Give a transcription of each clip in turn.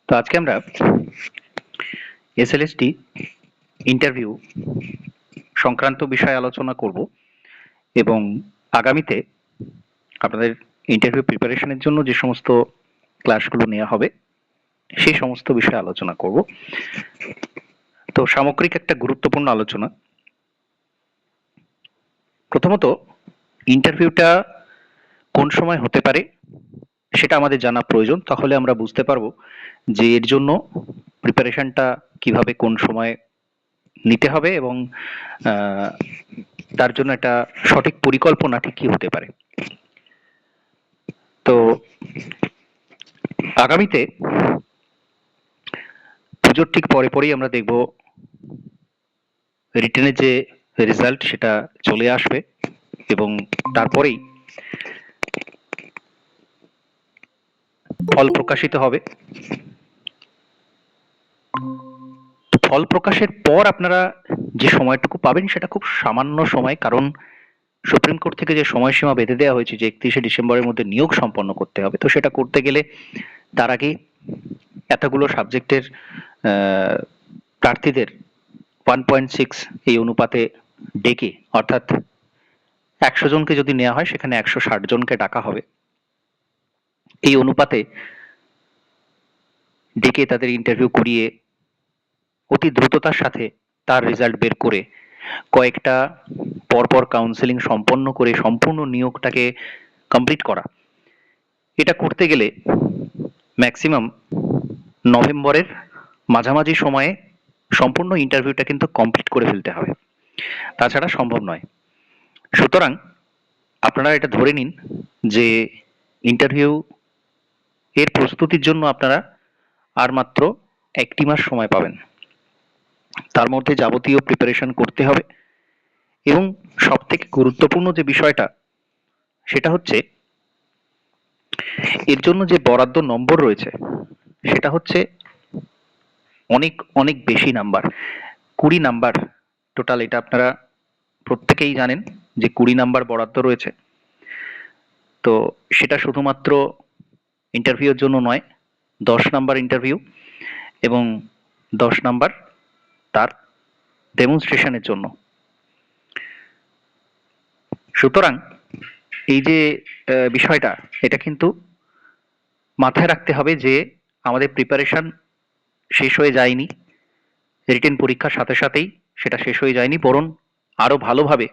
তো আজকে আমরা এসএলএসটি ইন্টারভিউ সংক্রান্ত বিষয়ে আলোচনা করব এবং আগামীতে আপনাদের ইন্টারভিউ প্রিপারেশনের জন্য যে সমস্ত ক্লাসগুলো নেওয়া হবে সেই সমস্ত বিষয়ে আলোচনা করব। তো সামগ্রিক একটা গুরুত্বপূর্ণ আলোচনা। প্রথমত, ইন্টারভিউটা কোন সময় হতে পারে সেটা আমাদের জানা প্রয়োজন, তাহলে আমরা বুঝতে পারবো যে এর জন্য প্রিপারেশনটা কিভাবে কোন সময় নিতে হবে এবং তার জন্য একটা সঠিক পরিকল্পনা ঠিক কি হতে পারে। তো আগামীতে পুজোর ঠিক পরে পরেই আমরা দেখব রিটেনের যে রেজাল্ট সেটা চলে আসবে এবং তারপরেই ফল প্রকাশিত হবে। ফল প্রকাশের পর আপনারা যে সময়টুকু পাবেন সেটা খুব সামান্য সময়, কারণ সুপ্রিম কোর্ট থেকে যে সময়সীমা বেঁধে দেওয়া হয়েছে যে 31শে ডিসেম্বরের মধ্যে নিয়োগ সম্পন্ন করতে হবে, তো সেটা করতে গেলে তার আগে এতগুলো সাবজেক্টের প্রার্থীদের 1.6 এই অনুপাতে ডেকে, অর্থাৎ 100 জনকে যদি নেওয়া হয় সেখানে 160 জনকে ডাকা হবে। এই অনুপাতে ডেকে তাদের ইন্টারভিউ করিয়ে অতি দ্রুততার সাথে তার রেজাল্ট বের করে কয়েকটা পরপর কাউন্সেলিং সম্পন্ন করে সম্পূর্ণ নিয়োগটাকে কমপ্লিট করা, এটা করতে গেলে ম্যাক্সিমাম নভেম্বরের মাঝামাঝি সময়ে সম্পূর্ণ ইন্টারভিউটা কিন্তু কমপ্লিট করে ফেলতে হবে, তাছাড়া সম্ভব নয়। সুতরাং আপনারা এটা ধরে নিন যে ইন্টারভিউ এর প্রস্তুতির জন্য আপনারা আর মাত্র 1 মাস সময় পাবেন। তার মধ্যে যাবতীয় প্রিপারেশন করতে হবে এবং সবথেকে গুরুত্বপূর্ণ যে বিষয়টা সেটা হচ্ছে এর জন্য যে বরাদ্দ নম্বর রয়েছে সেটা হচ্ছে অনেক অনেক বেশি নাম্বার, 20 নাম্বার টোটাল। এটা আপনারা প্রত্যেকেই জানেন যে 20 নাম্বার বরাদ্দ রয়েছে। তো সেটা শুধুমাত্র ইন্টারভিউর জন্য নয়, 10 নাম্বার ইন্টারভিউ এবং 10 নাম্বার তার ডেমনস্ট্রেশনের জন্য। সুতরাং এই যে বিষয়টা, এটা কিন্তু মাথায় রাখতে হবে যে আমাদের প্রিপারেশন শেষ হয়ে যায়নি, রিটেন পরীক্ষার সাথে সাথেই সেটা শেষ হয়ে যায়নি, বরং আরো ভালোভাবে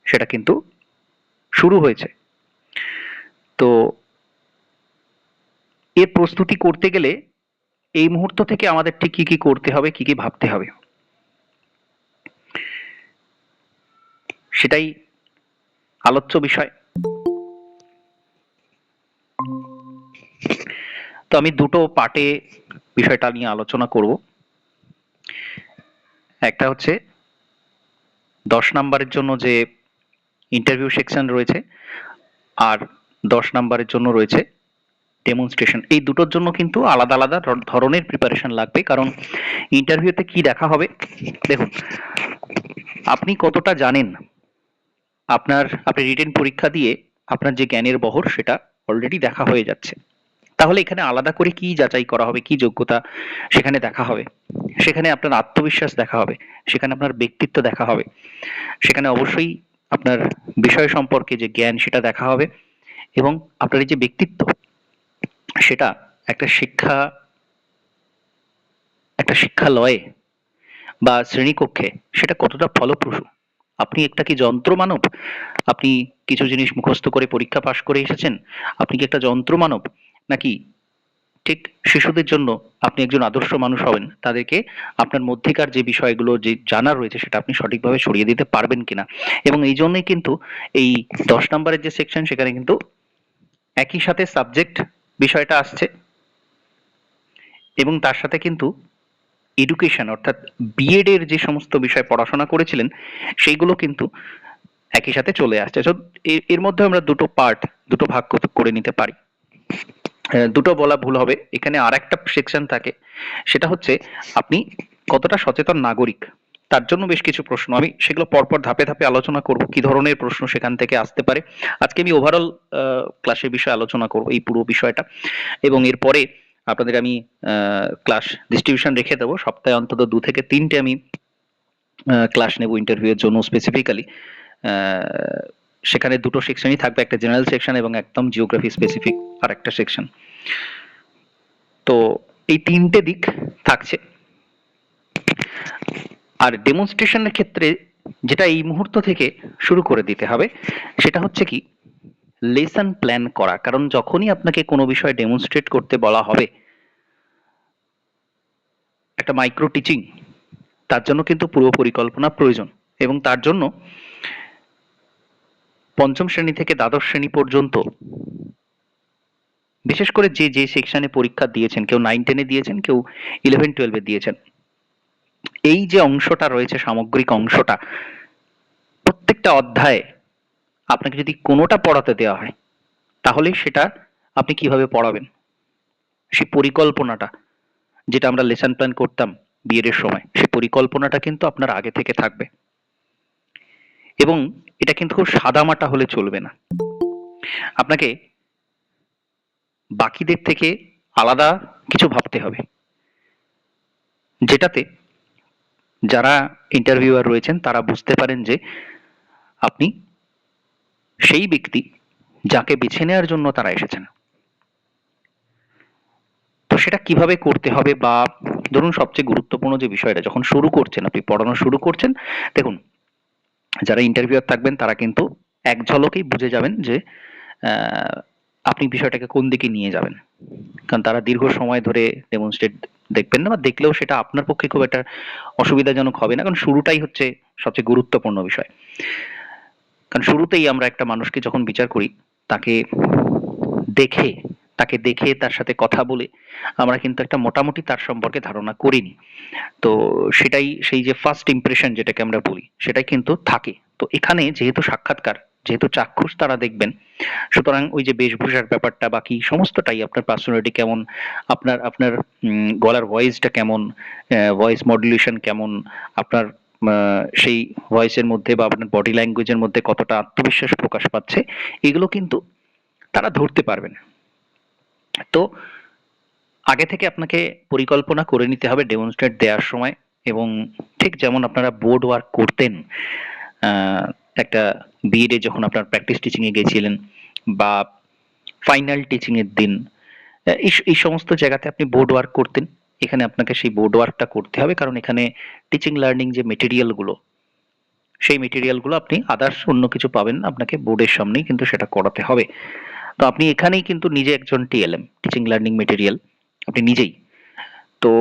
সেটা কিন্তু শুরু হয়েছে। তো এর প্রস্তুতি করতে গেলে এই মুহূর্ত থেকে আমাদের ঠিক কি কি করতে হবে, কি কি ভাবতে হবে, সেটাই আলোচ্য বিষয়। তো আমি দুটো পার্টে বিষয়টা নিয়ে আলোচনা করব। একটা হচ্ছে 10 নাম্বারের জন্য যে ইন্টারভিউ সেকশন রয়েছে, আর 10 নাম্বারের জন্য রয়েছে ডেমনস্ট্রেশন। এই দুটোর জন্য কিন্তু আলাদা আলাদা ধরনের প্রিপারেশন লাগবে, কারণ ইন্টারভিউতে কি দেখা হবে। দেখুন, আপনি কতটা জানেন, আপনি রিটেন পরীক্ষা দিয়ে আপনার যে জ্ঞানের বহর সেটা অলরেডি দেখা হয়ে যাচ্ছে। তাহলে এখানে আলাদা করে কি যাচাই করা হবে, কি যোগ্যতা সেখানে দেখা হবে, সেখানে আপনার আত্মবিশ্বাস দেখা হবে, সেখানে আপনার ব্যক্তিত্ব দেখা হবে, সেখানে অবশ্যই আপনার বিষয় সম্পর্কে যে জ্ঞান সেটা দেখা হবে এবং আপনার এই যে ব্যক্তিত্ব সেটা একটা শিক্ষালয়ে বা শ্রেণীকক্ষে সেটা কতটা ফলপ্রসূ। আপনি একটা কি যন্ত্র মানব? আপনি কিছু জিনিস মুখস্থ করে পরীক্ষা পাশ করে এসেছেন? আপনি কি একটা যন্ত্র মানব? নাকি ঠিক শিশুদের জন্য আপনি একজন আদর্শ মানুষ হবেন, তাদেরকে আপনার মধ্যেকার যে বিষয়গুলো যে জানা রয়েছে সেটা আপনি সঠিকভাবে ছড়িয়ে দিতে পারবেন কিনা। এবং এই জন্যই কিন্তু এই 10 নম্বরের যে সেকশন সেখানে কিন্তু একই সাথে সাবজেক্ট বিষয়টা আসছে এবং তার সাথে কিন্তু এডুকেশন অর্থাৎ বিএড এর যে সমস্ত বিষয় পড়াশোনা করেছিলেন সেইগুলো কিন্তু একই সাথে চলে আসছে। এর মধ্যে আমরা দুটো ভাগ করে নিতে পারি। দুটো বলা ভুল হবে, এখানে আর একটা সেকশন থাকে, সেটা হচ্ছে আপনি কতটা সচেতন নাগরিক। তার জন্য বেশ কিছু প্রশ্ন, আমি সেগুলো পরপর ধাপে ধাপে আলোচনা করব কি ধরনের প্রশ্ন সেখান থেকে আসতে পারে। আজকে আমি ওভারঅল ক্লাসের বিষয়ে আলোচনা করব, এই পুরো বিষয়টা, এবং এরপরে আপনাদের আমি ক্লাস ডিস্ট্রিবিউশন রেখে দেবো। সপ্তাহে অন্তত 2 থেকে 3টে আমি ক্লাস নেব ইন্টারভিউ এর জন্য স্পেসিফিক্যালি। সেখানে দুটো সেকশনই থাকবে, একটা জেনারেল সেকশন এবং একদম জিওগ্রাফি স্পেসিফিক আর একটা সেকশন। তো এই 3টে দিক থাকছে। আর ডেমনস্ট্রেশনের ক্ষেত্রে যেটা এই মুহূর্ত থেকে শুরু করে দিতে হবে সেটা হচ্ছে কি, লেসন প্ল্যান করা। কারণ যখনই আপনাকে কোনো বিষয় ডেমনস্ট্রেট করতে বলা হবে, একটা মাইক্রো টিচিং, তার জন্য কিন্তু পূর্ব পরিকল্পনা প্রয়োজন। এবং তার জন্য পঞ্চম শ্রেণী থেকে দ্বাদশ শ্রেণী পর্যন্ত, বিশেষ করে যে যে সেকশনে পরীক্ষা দিয়েছেন, কেউ 9-10-এ দিয়েছেন, কেউ 11-12-এ দিয়েছেন, এই যে অংশটা রয়েছে, সামগ্রিক অংশটা, প্রত্যেকটা অধ্যায়ে আপনাকে যদি কোনোটা পড়াতে দেওয়া হয়, তাহলে সেটা আপনি কিভাবে পড়াবেন, সেই পরিকল্পনাটা, যেটা আমরা লেসন প্ল্যান করতাম বিএড এর সময়, সেই পরিকল্পনাটা কিন্তু আপনার আগে থেকে থাকবে। এবং এটা কিন্তু খুব সাদামাটা হলে চলবে না, আপনাকে বাকিদের থেকে আলাদা কিছু ভাবতে হবে, যেটাতে যারা ইন্টারভিউয়ার রয়েছেন তারা বুঝতে পারেন যে আপনি সেই ব্যক্তি যাকে বেছে নেওয়ার জন্য তারা এসেছেন। তো সেটা কিভাবে করতে হবে, বা ধরুন সবচেয়ে গুরুত্বপূর্ণ যে বিষয়টা, যখন শুরু করছেন, আপনি পড়ানো শুরু করছেন, দেখুন যারা ইন্টারভিউয়ার থাকবেন তারা কিন্তু এক ঝলকেই বুঝে যাবেন যে আপনি বিষয়টাকে কোন দিকে নিয়ে যাবেন। কারণ তারা দীর্ঘ সময় ধরে ডেমনস্ট্রেট দেখবেন না, বা দেখলেও সেটা আপনার পক্ষে খুব একটা অসুবিধাজনক হবে না, কারণ শুরুটাই হচ্ছে সবচেয়ে গুরুত্বপূর্ণ বিষয়। কারণ শুরুতেই আমরা একটা মানুষকে যখন বিচার করি, তাকে দেখে তার সাথে কথা বলে আমরা কিন্তু একটা মোটামুটি তার সম্পর্কে ধারণা করিনি। তো সেটাই, সেই যে ফার্স্ট ইমপ্রেশন যেটাকে আমরা বলি, সেটাই কিন্তু থাকে। তো এখানে যেহেতু সাক্ষাৎকার, যেহেতু চাক্ষুষ তারা দেখবেন, সুতরাং ওই যে বেশভূষার ব্যাপারটা, বাকি সমস্তটাই, আপনার পার্সোনালিটি কেমন, আপনার আপনার গলার ভয়েসটা কেমন, ভয়েস মডুলেশন কেমন, আপনার সেই ভয়েসের মধ্যে বা আপনার বডি ল্যাঙ্গুয়েজের মধ্যে কতটা আত্মবিশ্বাস প্রকাশ পাচ্ছে, এগুলো কিন্তু তারা ধরতে পারবেন। তো আগে থেকে আপনাকে পরিকল্পনা করে নিতে হবে ডেমনস্ট্রেট দেওয়ার সময়। এবং ঠিক যেমন আপনারা বোর্ড ওয়ার্ক করতেন একটা বিএড এ, যখন আপনার প্র্যাকটিস টিচিং এ গেছিলেন, বা ফাইনাল টিচিং এর দিন, এই সমস্ত জায়গাতে আপনি বোর্ড ওয়ার্ক করতেন, এখানে আপনাকে সেই বোর্ড ওয়ার্কটা করতে হবে। কারণ এখানে টিচিং লার্নিং যে মেটেরিয়ালগুলো, সেই মেটেরিয়ালগুলো আপনি আদার্স অন্য কিছু পাবেন না, আপনাকে বোর্ডের সামনেই কিন্তু সেটা করাতে হবে। তো আপনি এখানেই কিন্তু নিজে একজন টিএলএম, টিচিং লার্নিং মেটেরিয়াল, আপনি নিজেই। তো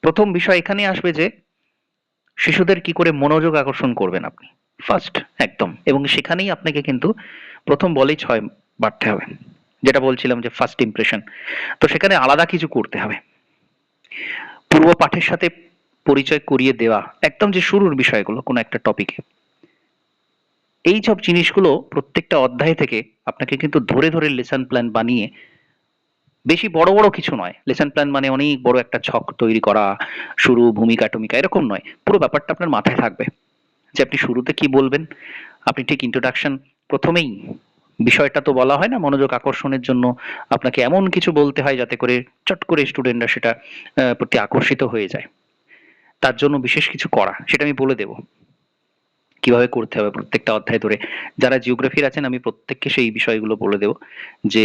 প্রথম বিষয় এখানে আসবে যে শিশুদের কি করে মনোযোগ আকর্ষণ করবেন আপনি, ফার্স্ট একদম। এবং সেখানেই আপনাকে কিন্তু প্রথম বলেই 6 বাড়তে হবে, যেটা বলছিলাম যে ফার্স্ট ইমপ্রেশন। তো সেখানে আলাদা কিছু করতে হবে, পূর্ব পাঠের সাথে পরিচয় করিয়ে দেওয়া, একদম যে শুরুর বিষয়গুলো কোনো একটা টপিকে, এই সব জিনিসগুলো প্রত্যেকটা অধ্যায় থেকে আপনাকে কিন্তু ধরে ধরে লেসন প্ল্যান বানিয়ে, বেশি বড় বড় কিছু নয়, লেসন প্ল্যান মানে অনেক বড় একটা ছক তৈরি করা, শুরু, ভূমিকা টমিকা এরকম নয়, পুরো ব্যাপারটা আপনার মাথায় থাকবে যে আপনি শুরুতে কি বলবেন। আপনি ঠিক ইন্ট্রোডাকশন প্রথমেই, বিষয়টা তো বলা হয় না, মনোযোগ আকর্ষণের জন্য আপনাকে এমন কিছু বলতে হয় যাতে করে চট করে স্টুডেন্টরা সেটা প্রতি আকর্ষিত হয়ে যায়। তার জন্য বিশেষ কিছু করা, সেটা আমি বলে দেব কিভাবে করতে হবে প্রত্যেকটা অধ্যায় ধরে। যারা জিওগ্রাফির আছেন আমি প্রত্যেককে সেই বিষয়গুলো বলে দেব, যে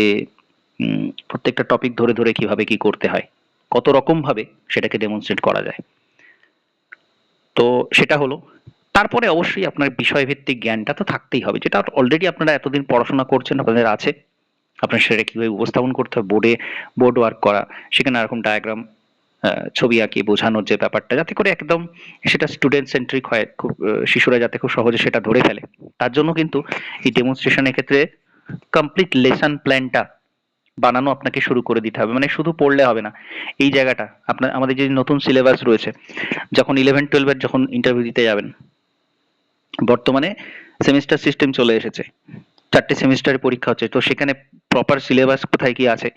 প্রত্যেকটা টপিক ধরে ধরে কিভাবে কি করতে হয়, কত রকম ভাবে সেটাকে ডেমনস্ট্রেট করা যায়। তো সেটা হলো। তারপরে অবশ্যই আপনার বিষয়ভিত্তিক জ্ঞানটা তো থাকতেই হবে, যেটা অলরেডি আপনারা এতদিন পড়াশোনা করছেন, আপনাদের আছে। আপনার সেটা কিভাবে উপস্থাপন করতে হবে, বোর্ড ওয়ার্ক করা, সেখানে এরকম ডায়াগ্রাম, ছবি আঁকিয়ে বোঝানোর যে ব্যাপারটা, যাতে করে একদম সেটা স্টুডেন্ট সেন্ট্রিক হয়, খুব শিশুরা যাতে খুব সহজে সেটা ধরে ফেলে। তার জন্য কিন্তু এই ডেমনস্ট্রেশনের ক্ষেত্রে কমপ্লিট লেসন প্ল্যানটা বানানো আপনাকে শুরু করে দিতে হবে। মানে শুধু পড়লে হবে না, এই জায়গাটা আপনার, আমাদের যে নতুন সিলেবাস রয়েছে, যখন 11-12 এর যখন ইন্টারভিউ দিতে যাবেন, বর্তমানে সেমিস্টার সিস্টেম চলে এসেছে, 4টে সেমিস্টারের পরীক্ষা হচ্ছে। তো সেখানে প্রপার সিলেবাস কোথায় কি আছে,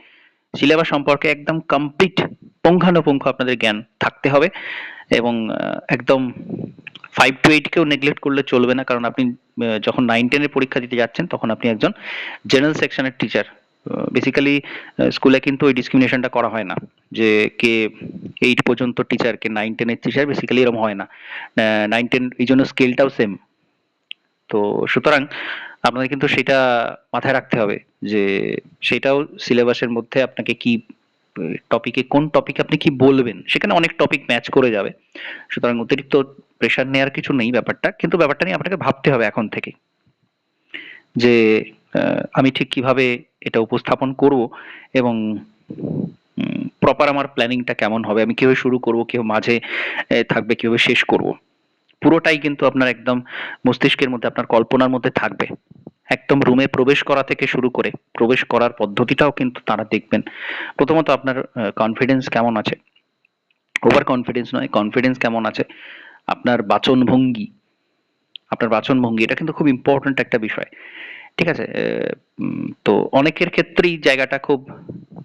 সিলেবাস সম্পর্কে একদম কমপ্লিট পুঙ্খানুপুঙ্খ আপনাদের জ্ঞান থাকতে হবে। এবং একদম 5 to 8 কেও নেগলেক্ট করলে চলবে না, কারণ আপনি যখন 9-10 এর পরীক্ষা দিতে যাচ্ছেন তখন আপনি একজন জেনারেল সেকশনের টিচার। বেসিক্যালি স্কুলে কিন্তু ওই ডিসক্রিমিনেশনটা করা হয় না যে কে 8 পর্যন্ত টিচার, কে 9-10 এর টিচার, বেসিক্যালি এরকম হয় না। 9-10 এই জন্য স্কেলটাও সেম। তো সুতরাং আপনাদের কিন্তু সেটা মাথায় রাখতে হবে যে সেটাও সিলেবাসের মধ্যে আপনাকে কি টপিকে, কোন টপিকে আপনি কি বলবেন, সেখানে অনেক টপিক ম্যাচ করে যাবে। সুতরাং অতিরিক্ত প্রেশার নেওয়ার কিছু নেই ব্যাপারটা, কিন্তু ব্যাপারটা নিয়ে আপনাকে ভাবতে হবে এখন থেকে যে আমি ঠিক কিভাবে এটা উপস্থাপন করব এবং প্রপার আমার প্ল্যানিংটা কেমন হবে, আমি কিভাবে শুরু করব, কিভাবে মাঝে থাকবে, কিভাবে শেষ করব, পুরোটাই কিন্তু আপনার একদম মস্তিষ্কের মধ্যে, আপনার কল্পনার মধ্যে থাকবে। একদম রুমে প্রবেশ করা থেকে শুরু করে প্রবেশ করার পদ্ধতিটাও কিন্তু তারা দেখবেন। প্রথমত আপনার কনফিডেন্স কেমন আছে, ওভার কনফিডেন্স নয়, কনফিডেন্স কেমন আছে, আপনার বাচনভঙ্গি, আপনার বাচনভঙ্গি এটা কিন্তু খুব ইম্পর্ট্যান্ট একটা বিষয়। ঠিক আছে? তো অনেকের ক্ষেত্রেই জায়গাটা খুব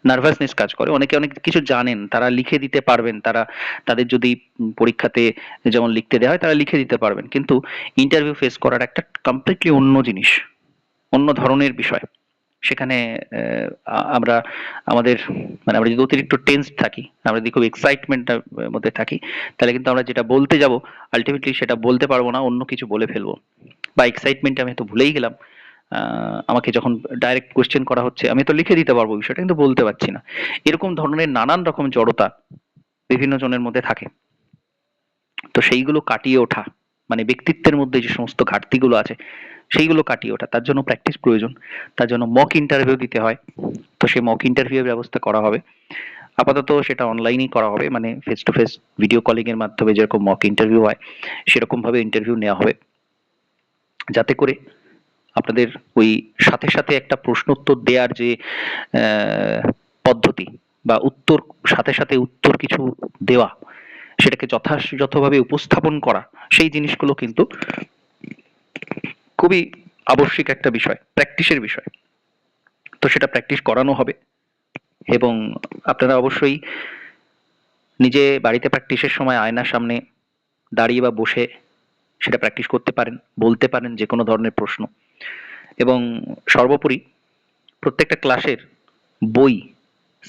নার্ভাসনেস কাজ করে। অনেকে অনেক কিছু জানেন, তারা লিখে দিতে পারবেন, তারা তাদের যদি পরীক্ষাতে যেমন লিখতে দেওয়া হয় তারা লিখে দিতে পারবেন। কিন্তু ইন্টারভিউ ফেস করার একটা কমপ্লিটলি অন্য জিনিস, অন্য ধরনের বিষয়। সেখানে আমরা আমাদের মানে আমরা যদি অতিরিক্ত টেন্স থাকি, আমরা যদি খুব এক্সাইটমেন্টের মধ্যে থাকি, তাহলে কিন্তু আমরা যেটা বলতে যাব আলটিমেটলি সেটা বলতে পারবো না, অন্য কিছু বলে ফেলবো। বা এক্সাইটমেন্টে আমি তো ভুলেই গেলাম, আমাকে যখন ডাইরেক্ট কোয়েশ্চেন করা হচ্ছে আমি তো লিখে দিতে পারবো বিষয়টা, কিন্তু বলতে পারছি না। এরকম ধরনের নানান রকম জড়তা বিভিন্ন জনের মধ্যে থাকে। তো সেইগুলো কাটিয়ে ওঠা, মানে ব্যক্তিত্বের মধ্যে যে সমস্ত ঘাটতিগুলো আছে সেইগুলো কাটিয়ে ওঠা, তার জন্য প্র্যাকটিস প্রয়োজন। তার জন্য মক ইন্টারভিউ দিতে হয়। তো সেই মক ইন্টারভিউ এর ব্যবস্থা করা হবে। আপাতত সেটা অনলাইনেই করা হবে, মানে face to face video calling এর মাধ্যমে যেরকম মক ইন্টারভিউ হয় সেরকম ভাবে ইন্টারভিউ নেওয়া হবে, যাতে করে আপনাদের ওই সাথে সাথে একটা প্রশ্ন উত্তর দেওয়ার যে পদ্ধতি বা উত্তর, সাথে সাথে উত্তর কিছু দেওয়া, সেটাকে যথাযথভাবে উপস্থাপন করা, সেই জিনিসগুলো কিন্তু খুবই আবশ্যিক একটা বিষয়, প্র্যাকটিসের বিষয়। তো সেটা প্র্যাকটিস করানো হবে এবং আপনারা অবশ্যই নিজে বাড়িতে প্র্যাকটিসের সময় আয়নার সামনে দাঁড়িয়ে বা বসে সেটা প্র্যাকটিস করতে পারেন, বলতে পারেন যে কোনো ধরনের প্রশ্ন। এবং সর্বোপরি প্রত্যেকটা ক্লাসের বই,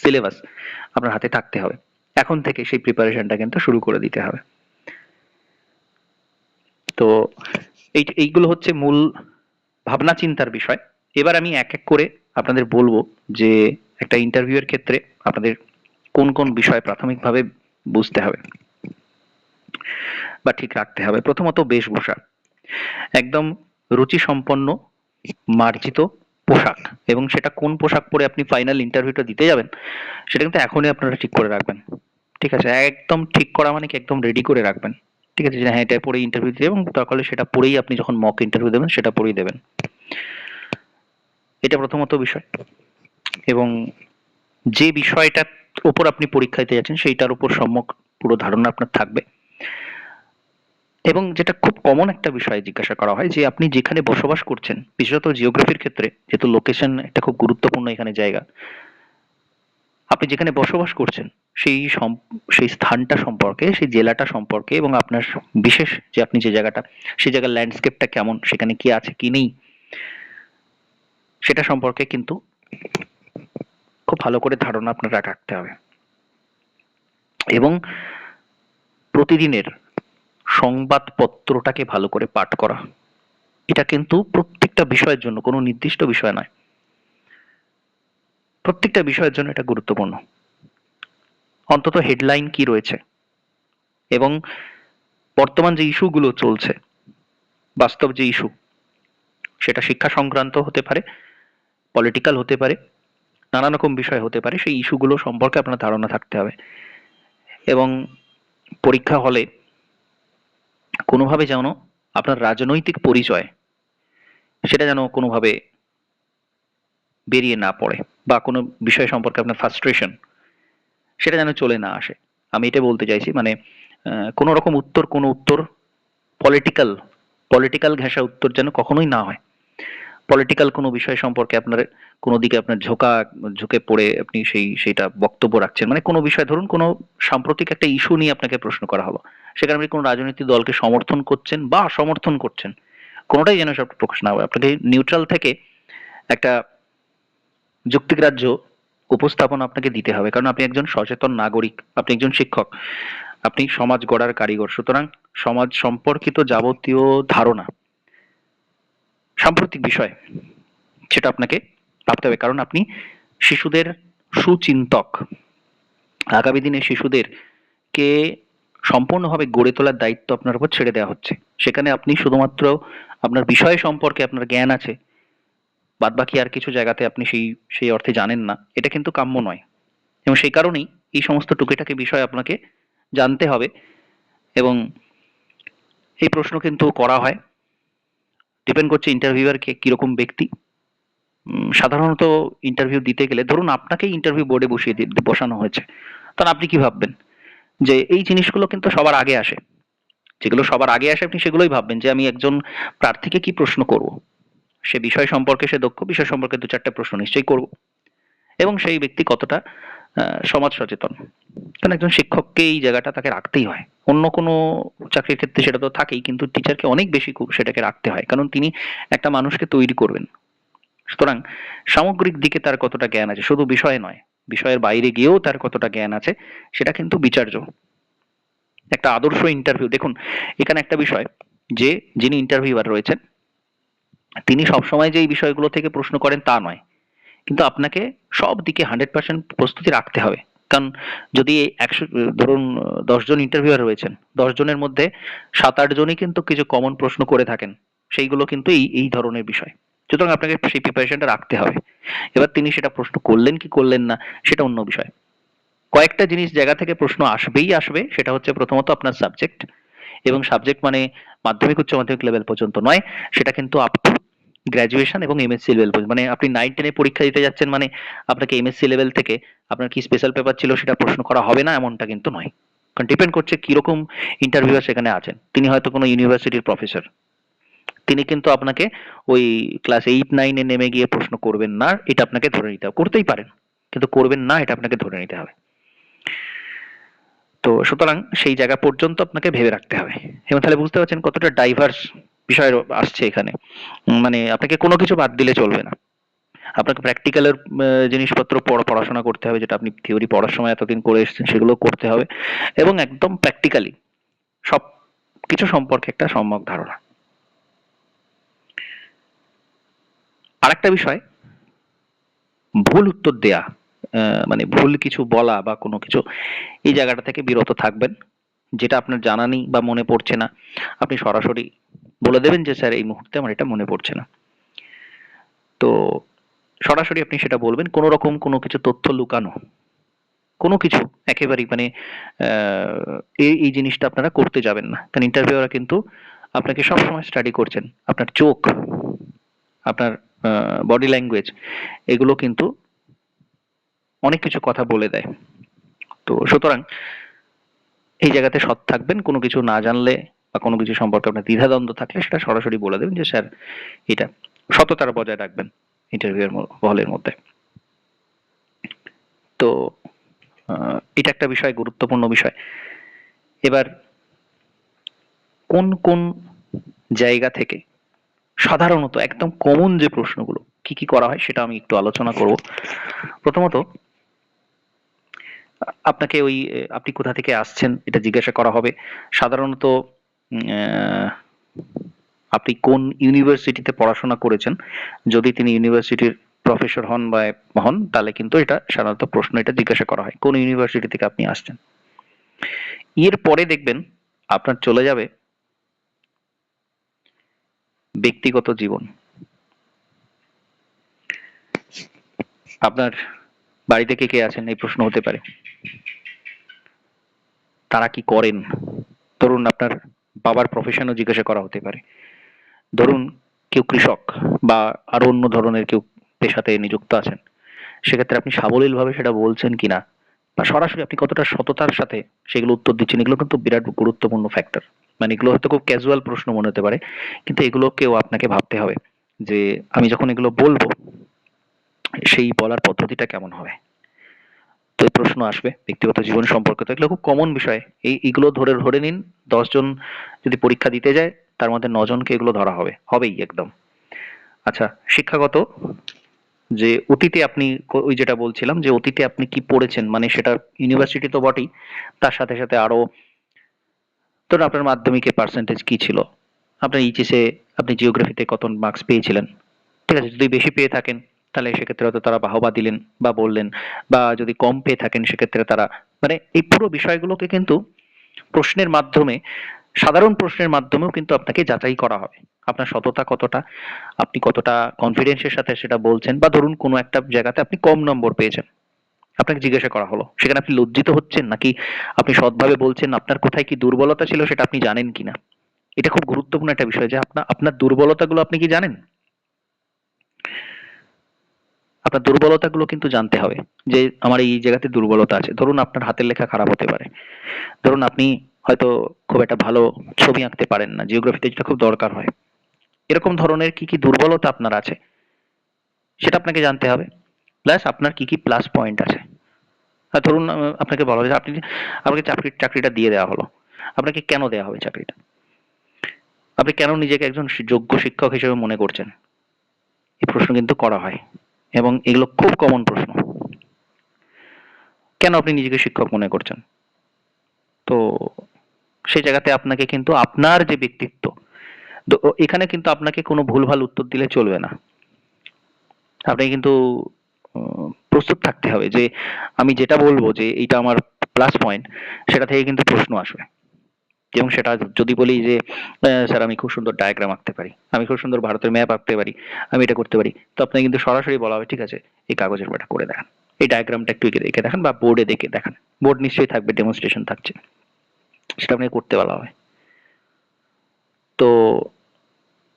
সিলেবাস আপনার হাতে থাকতে হবে। এখন থেকে সেই প্রিপারেশনটা কিন্তু শুরু করে দিতে হবে। তো এইগুলো হচ্ছে মূল ভাবনা চিন্তার বিষয়। এবার আমি এক এক করে আপনাদের বলবো যে একটা ইন্টারভিউ এর ক্ষেত্রে আপনাদের কোন কোন বিষয় প্রাথমিকভাবে বুঝতে হবে বা ঠিক রাখতে হবে। প্রথমত বেশভূষা, একদম রুচিসম্পন্ন মার্জিত পোশাক, এবং সেটা কোন পোশাক পরে আপনি ফাইনাল ইন্টারভিউটা দিতে যাবেন সেটা কিন্তু এখনই আপনারা ঠিক করে রাখবেন। ঠিক আছে? একদম ঠিক করা মানে কি একদম রেডি করে রাখবেন। ঠিক আছে? যে হ্যাঁ এটা পরেই ইন্টারভিউ দিতে, এবং দরকার হলে সেটা পরেই আপনি যখন মক ইন্টারভিউ দেবেন সেটা পরেই দেবেন। এটা প্রথমত বিষয়। এবং যে বিষয়টার উপর আপনি পরীক্ষা দিতে যাচ্ছেন সেইটার উপর সম্যক পুরো ধারণা আপনার থাকবে। এবং যেটা খুব কমন একটা বিষয় জিজ্ঞাসা করা হয় যে আপনি যেখানে বসবাস করছেন, বিশেষত জিওগ্রাফির ক্ষেত্রে, যেহেতু লোকেশন একটা খুব গুরুত্বপূর্ণ এখানে জায়গা, আপনি যেখানে বসবাস করছেন সেই স্থানটা সম্পর্কে, সেই জেলাটা সম্পর্কে, এবং আপনার বিশেষ যে আপনি যে জায়গাটা, সেই জায়গার ল্যান্ডস্কেপটা কেমন, সেখানে কি আছে কি নেই, সেটা সম্পর্কে কিন্তু খুব ভালো করে ধারণা আপনার রাখতে হবে। এবং প্রতিদিনের সংবাদপত্রটাকে ভালো করে পাঠ করা, এটা কিন্তু প্রত্যেকটা বিষয়ের জন্য, কোনো নির্দিষ্ট বিষয় নয়, প্রত্যেকটা বিষয়ের জন্য এটা গুরুত্বপূর্ণ। অন্তত হেডলাইন কি রয়েছে, এবং বর্তমান যে ইস্যুগুলো চলছে, বাস্তব যে ইস্যু, সেটা শিক্ষা সংক্রান্ত হতে পারে, পলিটিক্যাল হতে পারে, নানা রকম বিষয় হতে পারে, সেই ইস্যুগুলো সম্পর্কে আপনার ধারণা থাকতে হবে। এবং পরীক্ষা হলে কোনোভাবে যেন আপনার রাজনৈতিক পরিচয় সেটা যেন কোনোভাবে বেরিয়ে না পড়ে, বা কোনো বিষয় সম্পর্কে আপনার ফ্রাস্ট্রেশন সেটা যেন চলে না আসে। আমি এটা বলতে চাইছি, মানে কোনো রকম কোনো উত্তর পলিটিক্যাল পলিটিক্যাল ঘেঁষা উত্তর যেন কখনোই না হয়। পলিটিক্যাল কোনো বিষয় সম্পর্কে আপনার কোনো দিকে আপনার ঝুঁকে পড়ে আপনি সেইটা বক্তব্য রাখছেন, মানে কোনো বিষয় ধরুন কোনো সাম্প্রতিক একটা ইস্যু নিয়ে আপনাকে প্রশ্ন করা হলো, সেখানে আপনি কোনো রাজনৈতিক দলকে সমর্থন করছেন বা সমর্থন করছেন, কোনোটাই যেন সব প্রকাশ না হয়। আপনাকে নিউট্রাল থেকে একটা যুক্তিগ্রাহ্য উপস্থাপন আপনাকে দিতে হবে, কারণ আপনি একজন সচেতন নাগরিক, আপনি একজন শিক্ষক, আপনি সমাজ গড়ার কারিগর। সুতরাং সমাজ সম্পর্কিত যাবতীয় ধারণা, সাম্প্রতিক বিষয়, সেটা আপনাকে ভাবতে হবে, কারণ আপনি শিশুদের সুচিন্তক। আগামী দিনে শিশুদেরকে সম্পূর্ণভাবে গড়ে তোলার দায়িত্ব আপনার উপর ছেড়ে দেওয়া হচ্ছে। সেখানে আপনি শুধুমাত্র আপনার বিষয় সম্পর্কে আপনার জ্ঞান আছে, বাদবাকি আর কিছু জায়গাতে আপনি সেই অর্থে জানেন না, এটা কিন্তু কাম্য নয়। এবং সেই কারণেই এই সমস্ত টুকিটাকি বিষয় আপনাকে জানতে হবে। এবং এই প্রশ্ন কিন্তু করা হয়, ডিপেন্ড করছে ইন্টারভিউয়ার কে কিরকম ব্যক্তি। সাধারণত ইন্টারভিউ দিতে গেলে ধরুন আপনাকেই ইন্টারভিউ বোর্ডে বসানো হয়েছে, তখন আপনি কি ভাববেন? যে এই জিনিসগুলো কিন্তু সবার আগে আসে, যেগুলো সবার আগে আসে আপনি সেগুলোই ভাববেন, যে আমি একজন প্রার্থীকে কি প্রশ্ন করব, সে বিষয় সম্পর্কে সে দক্ষ, বিষয় সম্পর্কে দু চারটে প্রশ্ন নিশ্চয়ই করব, এবং সেই ব্যক্তি কতটা সমাজ সচেতন। কারণ একজন শিক্ষককে এই জায়গাটা তাকে রাখতেই হয়। অন্য কোনো চাকরির ক্ষেত্রে সেটা তো থাকেই, কিন্তু টিচারকে অনেক বেশি সেটাকে রাখতে হয়, কারণ তিনি একটা মানুষকে তৈরি করবেন। সুতরাং সামগ্রিক দিকে তার কতটা জ্ঞান আছে, শুধু বিষয় নয়, বিষয়ের বাইরে গিয়েও তার কতটা জ্ঞান আছে, সেটা কিন্তু বিচার্য। একটা আদর্শ ইন্টারভিউ দেখুন, এখানে একটা বিষয়, যে যিনি ইন্টারভিউয়ার রয়েছেন তিনি সবসময় যে এই বিষয়গুলো থেকে প্রশ্ন করেন তা নয়, কিন্তু আপনাকে সব দিকে 100% প্রস্তুতি রাখতে হবে। কারণ যদি 100, ধরুন 10 জন ইন্টারভিউয়ার রয়েছেন, 10 জনের মধ্যে 7-8 জনই কিন্তু কিছু কমন প্রশ্ন করে থাকেন, সেইগুলো কিন্তু এই ধরনের বিষয়। সুতরাং আপনাকে সেই প্রিপারেশনটা রাখতে হবে। এবার তিনি সেটা প্রশ্ন করলেন কি করলেন না সেটা অন্য বিষয়। কয়েকটা জিনিস জায়গা থেকে প্রশ্ন আসবেই আসবে, সেটা হচ্ছে প্রথমত আপনার সাবজেক্ট, এবং সাবজেক্ট মানে মাধ্যমিক উচ্চ মাধ্যমিক লেভেল পর্যন্ত নয়, সেটা কিন্তু আপ টু গ্র্যাজুয়েশন এবং এমএসসি লেভেল পর্যন্ত। মানে আপনি 9-10 এ পরীক্ষা দিতে যাচ্ছেন মানে আপনাকে এমএসসি লেভেল থেকে আপনার কি স্পেশাল পেপার ছিল সেটা প্রশ্ন করা হবে না এমনটা কিন্তু নয়। কারণ ডিপেন্ড করছে কিরকম ইন্টারভিউয়ার সেখানে আছেন। তিনি হয়তো কোনো ইউনিভার্সিটির প্রফেসর, তিনি কিন্তু আপনাকে ওই ক্লাস 8-9 এ নেমে গিয়ে প্রশ্ন করবেন না, এটা আপনাকে ধরে নিতে হবে। করতেই পারেন, কিন্তু করবেন না এটা আপনাকে ধরে নিতে হবে। তো সুতরাং সেই জায়গা পর্যন্ত আপনাকে ভেবে রাখতে হবে। এবং তাহলে বুঝতে পারছেন কতটা ডাইভার্স বিষয় আসছে এখানে। মানে আপনাকে কোনো কিছু বাদ দিলে চলবে না। আপনাকে প্র্যাকটিক্যালের জিনিসপত্র পড়াশোনা করতে হবে, যেটা আপনি থিওরি পড়ার সময় এতদিন করে এসেছেন সেগুলো করতে হবে, এবং একদম প্র্যাকটিক্যালি সব কিছু সম্পর্কে একটা সম্যক ধারণা। আরেকটা বিষয়, ভুল উত্তর দেয়া, মানে ভুল কিছু বলা বা কোনো কিছু, এই জায়গাটা থেকে বিরত থাকবেন। যেটা আপনার জানা নেই বা মনে পড়ছে না, আপনি সরাসরি বলে দেবেন যে স্যার এই মুহূর্তে আমার এটা মনে পড়ছে না। তো সরাসরি আপনি সেটা বলবেন, কোনো রকম কোনো কিছু তথ্য লুকানো, কোনো কিছু একেবারেই মানে এই জিনিসটা আপনারা করতে যাবেন না। কারণ ইন্টারভিউরা কিন্তু আপনাকে সবসময় স্টাডি করছেন। আপনার চোখ, আপনার বডি ল্যাঙ্গুয়েজ, এগুলো কিন্তু অনেক কিছু কথা বলে দেয়। তো সুতরাং এই জায়গাতে সৎ থাকবেন। কোনো কিছু না জানলে বা কোনো কিছু সম্পর্কে আপনার দ্বিধাদ্বন্দ্ব থাকলে সেটা সরাসরি বলে দেবেন যে স্যার এটা, সততার বজায় রাখবেন ইন্টারভিউ এর হলের মধ্যে। তো এটা একটা বিষয়, গুরুত্বপূর্ণ বিষয়। এবার কোন কোন জায়গা থেকে সাধারণত একদম কমন যে প্রশ্নগুলো কি কি করা হয় সেটা আমি একটু আলোচনা করব। প্রথমত আপনাকে ওই আপনি কোথা থেকে আসছেন এটা জিজ্ঞাসা করা হবে। সাধারণত আহ, আপনি কোন ইউনিভার্সিটিতে পড়াশোনা করেছেন, যদি তিনি ইউনিভার্সিটির প্রফেসর হন বা হন তাহলে কিন্তু এটা সাধারণত প্রশ্ন এটা জিজ্ঞাসা করা হয়, কোন ইউনিভার্সিটি থেকে আপনি আসছেন। এর পরে দেখবেন আপনার চলে যাবে ব্যক্তিগত জীবন। আপনার বাড়িতে কে কে আছেন এই প্রশ্ন হতে পারে, তারা কি করেন, ধরুন আপনার বাবার প্রফেশনও জিজ্ঞাসা করা হতে পারে। ধরুন কেউ কৃষক বা আরো অন্য ধরনের কেউ পেশাতে নিযুক্ত আছেন, সেক্ষেত্রে আপনি সাবলীলভাবে সেটা বলছেন কিনা বা সরাসরি আপনি কতটা সততার সাথে সেগুলো উত্তর দিচ্ছেন, এগুলো কিন্তু বিরাট গুরুত্বপূর্ণ ফ্যাক্টর। মানে এগুলো হয়তো খুব ক্যাজুয়াল প্রশ্ন মনে হতে পারে, কিন্তু এগুলোকেও আপনাকে ভাবতে হবে যে আমি যখন এগুলো বলবো সেই বলার পদ্ধতিটা কেমন হবে। তো এই প্রশ্ন আসবে ব্যক্তিগত জীবন সম্পর্কিত, এগুলো খুব কমন বিষয়। এইগুলো ধরে ধরে নিন, 10 জন যদি পরীক্ষা দিতে যায় তার মধ্যে 9 জনকে এগুলো ধরা হবে, হবেই একদম। আচ্ছা, শিক্ষাগত যে অতীতে আপনি ওই যেটা বলছিলাম যে অতীতে আপনি কি পড়েছেন, মানে সেটা ইউনিভার্সিটি তো বটেই, তার সাথে সাথে আরো ধরুন আপনার মাধ্যমিকে পার্সেন্টেজ কি ছিল, আপনার এইচএসে আপনি জিওগ্রাফিতে কত মার্কস পেয়েছিলেন, ঠিক আছে? যদি বেশি পেয়ে থাকেন তাহলে সেক্ষেত্রে হয়তো তারা বাহবা দিলেন বা বললেন, বা যদি কম পেয়ে থাকেন সেক্ষেত্রে তারা, মানে এই পুরো বিষয়গুলোকে কিন্তু প্রশ্নের মাধ্যমে, সাধারণ প্রশ্নের মাধ্যমেও কিন্তু আপনাকে যাচাই করা হবে। আপনার সততা কতটা, আপনি কতটা কনফিডেন্সের সাথে সেটা বলছেন, বা ধরুন কোনো একটা জায়গাতে আপনি কম নম্বর পেয়েছেন, আপনাকে জিজ্ঞাসা করা হলো, সেখানে আপনি লজ্জিত হচ্ছেন নাকি আপনি সৎভাবে বলছেন, আপনার কোথায় কি দুর্বলতা ছিল সেটা আপনি জানেন কিনা। এটা খুব গুরুত্বপূর্ণ একটা বিষয় যে আপনার আপনার দুর্বলতাগুলো আপনি কি জানেন। আপনার দুর্বলতাগুলো কিন্তু জানতে হবে, যে আমার এই জায়গাতে দুর্বলতা আছে। ধরুন আপনার হাতের লেখা খারাপ হতে পারে, ধরুন আপনি হয়তো খুব একটা ভালো ছবি আঁকতে পারেন না, জিওগ্রাফিতে যেটা খুব দরকার হয়। এরকম ধরনের কি কি দুর্বলতা আপনার আছে সেটা আপনাকে জানতে হবে, প্লাস আপনার কি কি প্লাস পয়েন্ট আছে। আর ধরুন আপনাকে বলা হয় যে আপনাকে চাকরিটা দিয়ে দেওয়া হলো, আপনাকে কেন দেওয়া হবে চাকরিটা, আপনি কেন নিজেকে একজন যোগ্য শিক্ষক হিসেবে মনে করছেন, এই প্রশ্ন কিন্তু করা হয়, এবং এগুলো খুব কমন প্রশ্ন। কেন আপনি নিজেকে শিক্ষক মনে করছেন? তো সেই জায়গাতে আপনাকে কিন্তু আপনার যে ব্যক্তিত্ব, তো এখানে কিন্তু আপনাকে কোনো ভুলভাল উত্তর দিলে চলবে না। আপনি কিন্তু প্রস্তুত থাকতে হবে যে আমি যেটা বলবো যে এইটা আমার প্লাস পয়েন্ট, সেটা থেকে কিন্তু প্রশ্ন আসবে। এবং সেটা যদি বলি যে স্যার আমি খুব সুন্দর ডায়াগ্রাম আঁকতে পারি, আমি খুব সুন্দর ভারতের ম্যাপ আঁকতে পারি, আমি এটা করতে পারি, তো আপনাকে কিন্তু সরাসরি বলা হবে ঠিক আছে এই কাগজের পাটা করে দেখান, এই ডায়াগ্রামটা একটু এঁকে দেখে দেখান বা বোর্ডে দেখে দেখান। বোর্ড নিশ্চয়ই থাকবে, ডেমনস্ট্রেশন থাকছে, সেটা আপনাকে করতে বলা হবে। তো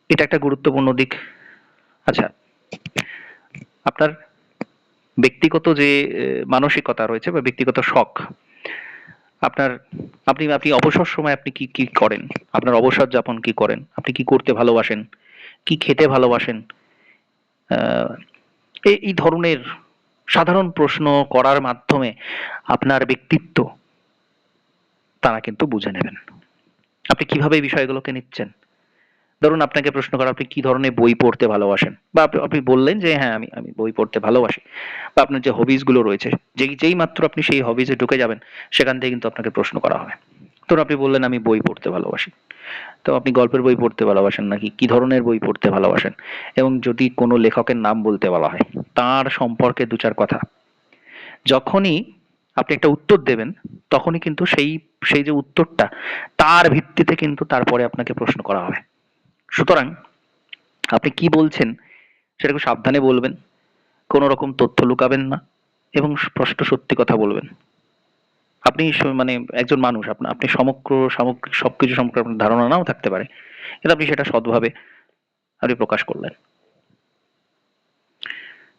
এটা একটা গুরুত্বপূর্ণ দিক। আচ্ছা, আপনার ব্যক্তিগত যে মানসিকতা রয়েছে বা ব্যক্তিগত শখ, আপনার আপনি আপনি অবসর সময় আপনি কি কি করেন, আপনার অবসর যাপন কি করেন, আপনি কি করতে ভালোবাসেন, কি খেতে ভালোবাসেন, আহ, এই ধরনের সাধারণ প্রশ্ন করার মাধ্যমে আপনার ব্যক্তিত্ব তারা কিন্তু বুঝে নেবেন। আপনি কিভাবে এই বিষয়গুলোকে নিচ্ছেন। ধরুন আপনাকে প্রশ্ন করা আপনি কি ধরনের বই পড়তে ভালোবাসেন, বা আপনি বললেন যে হ্যাঁ আমি আমি বই পড়তে ভালোবাসি, বা আপনার যে হবিস গুলো রয়েছে, যেই মাত্র আপনি সেই হবিসে ঢুকে যাবেন সেখান থেকে কিন্তু আপনাকে প্রশ্ন করা হবে। ধরুন আপনি বললেন আমি বই পড়তে ভালোবাসি, তো আপনি গল্পের বই পড়তে ভালোবাসেন নাকি কি ধরনের বই পড়তে ভালোবাসেন, এবং যদি কোনো লেখকের নাম বলতে বলা হয় তার সম্পর্কে দু চার কথা। যখনই আপনি একটা উত্তর দেবেন তখনই কিন্তু সেই সেই যে উত্তরটা তার ভিত্তিতে কিন্তু তারপরে আপনাকে প্রশ্ন করা হবে। সুতরাং আপনি কি বলছেন সেটা খুব সাবধানে বলবেন, কোনো রকম তথ্য লুকাবেন না, এবং স্পষ্ট সত্যি কথা বলবেন। আপনি মানে একজন মানুষ, আপনি সমগ্র সামগ্রিক সবকিছু সম্পর্কে আপনার ধারণা নাও থাকতে পারে, কিন্তু আপনি সেটা সৎভাবে আপনি প্রকাশ করলেন।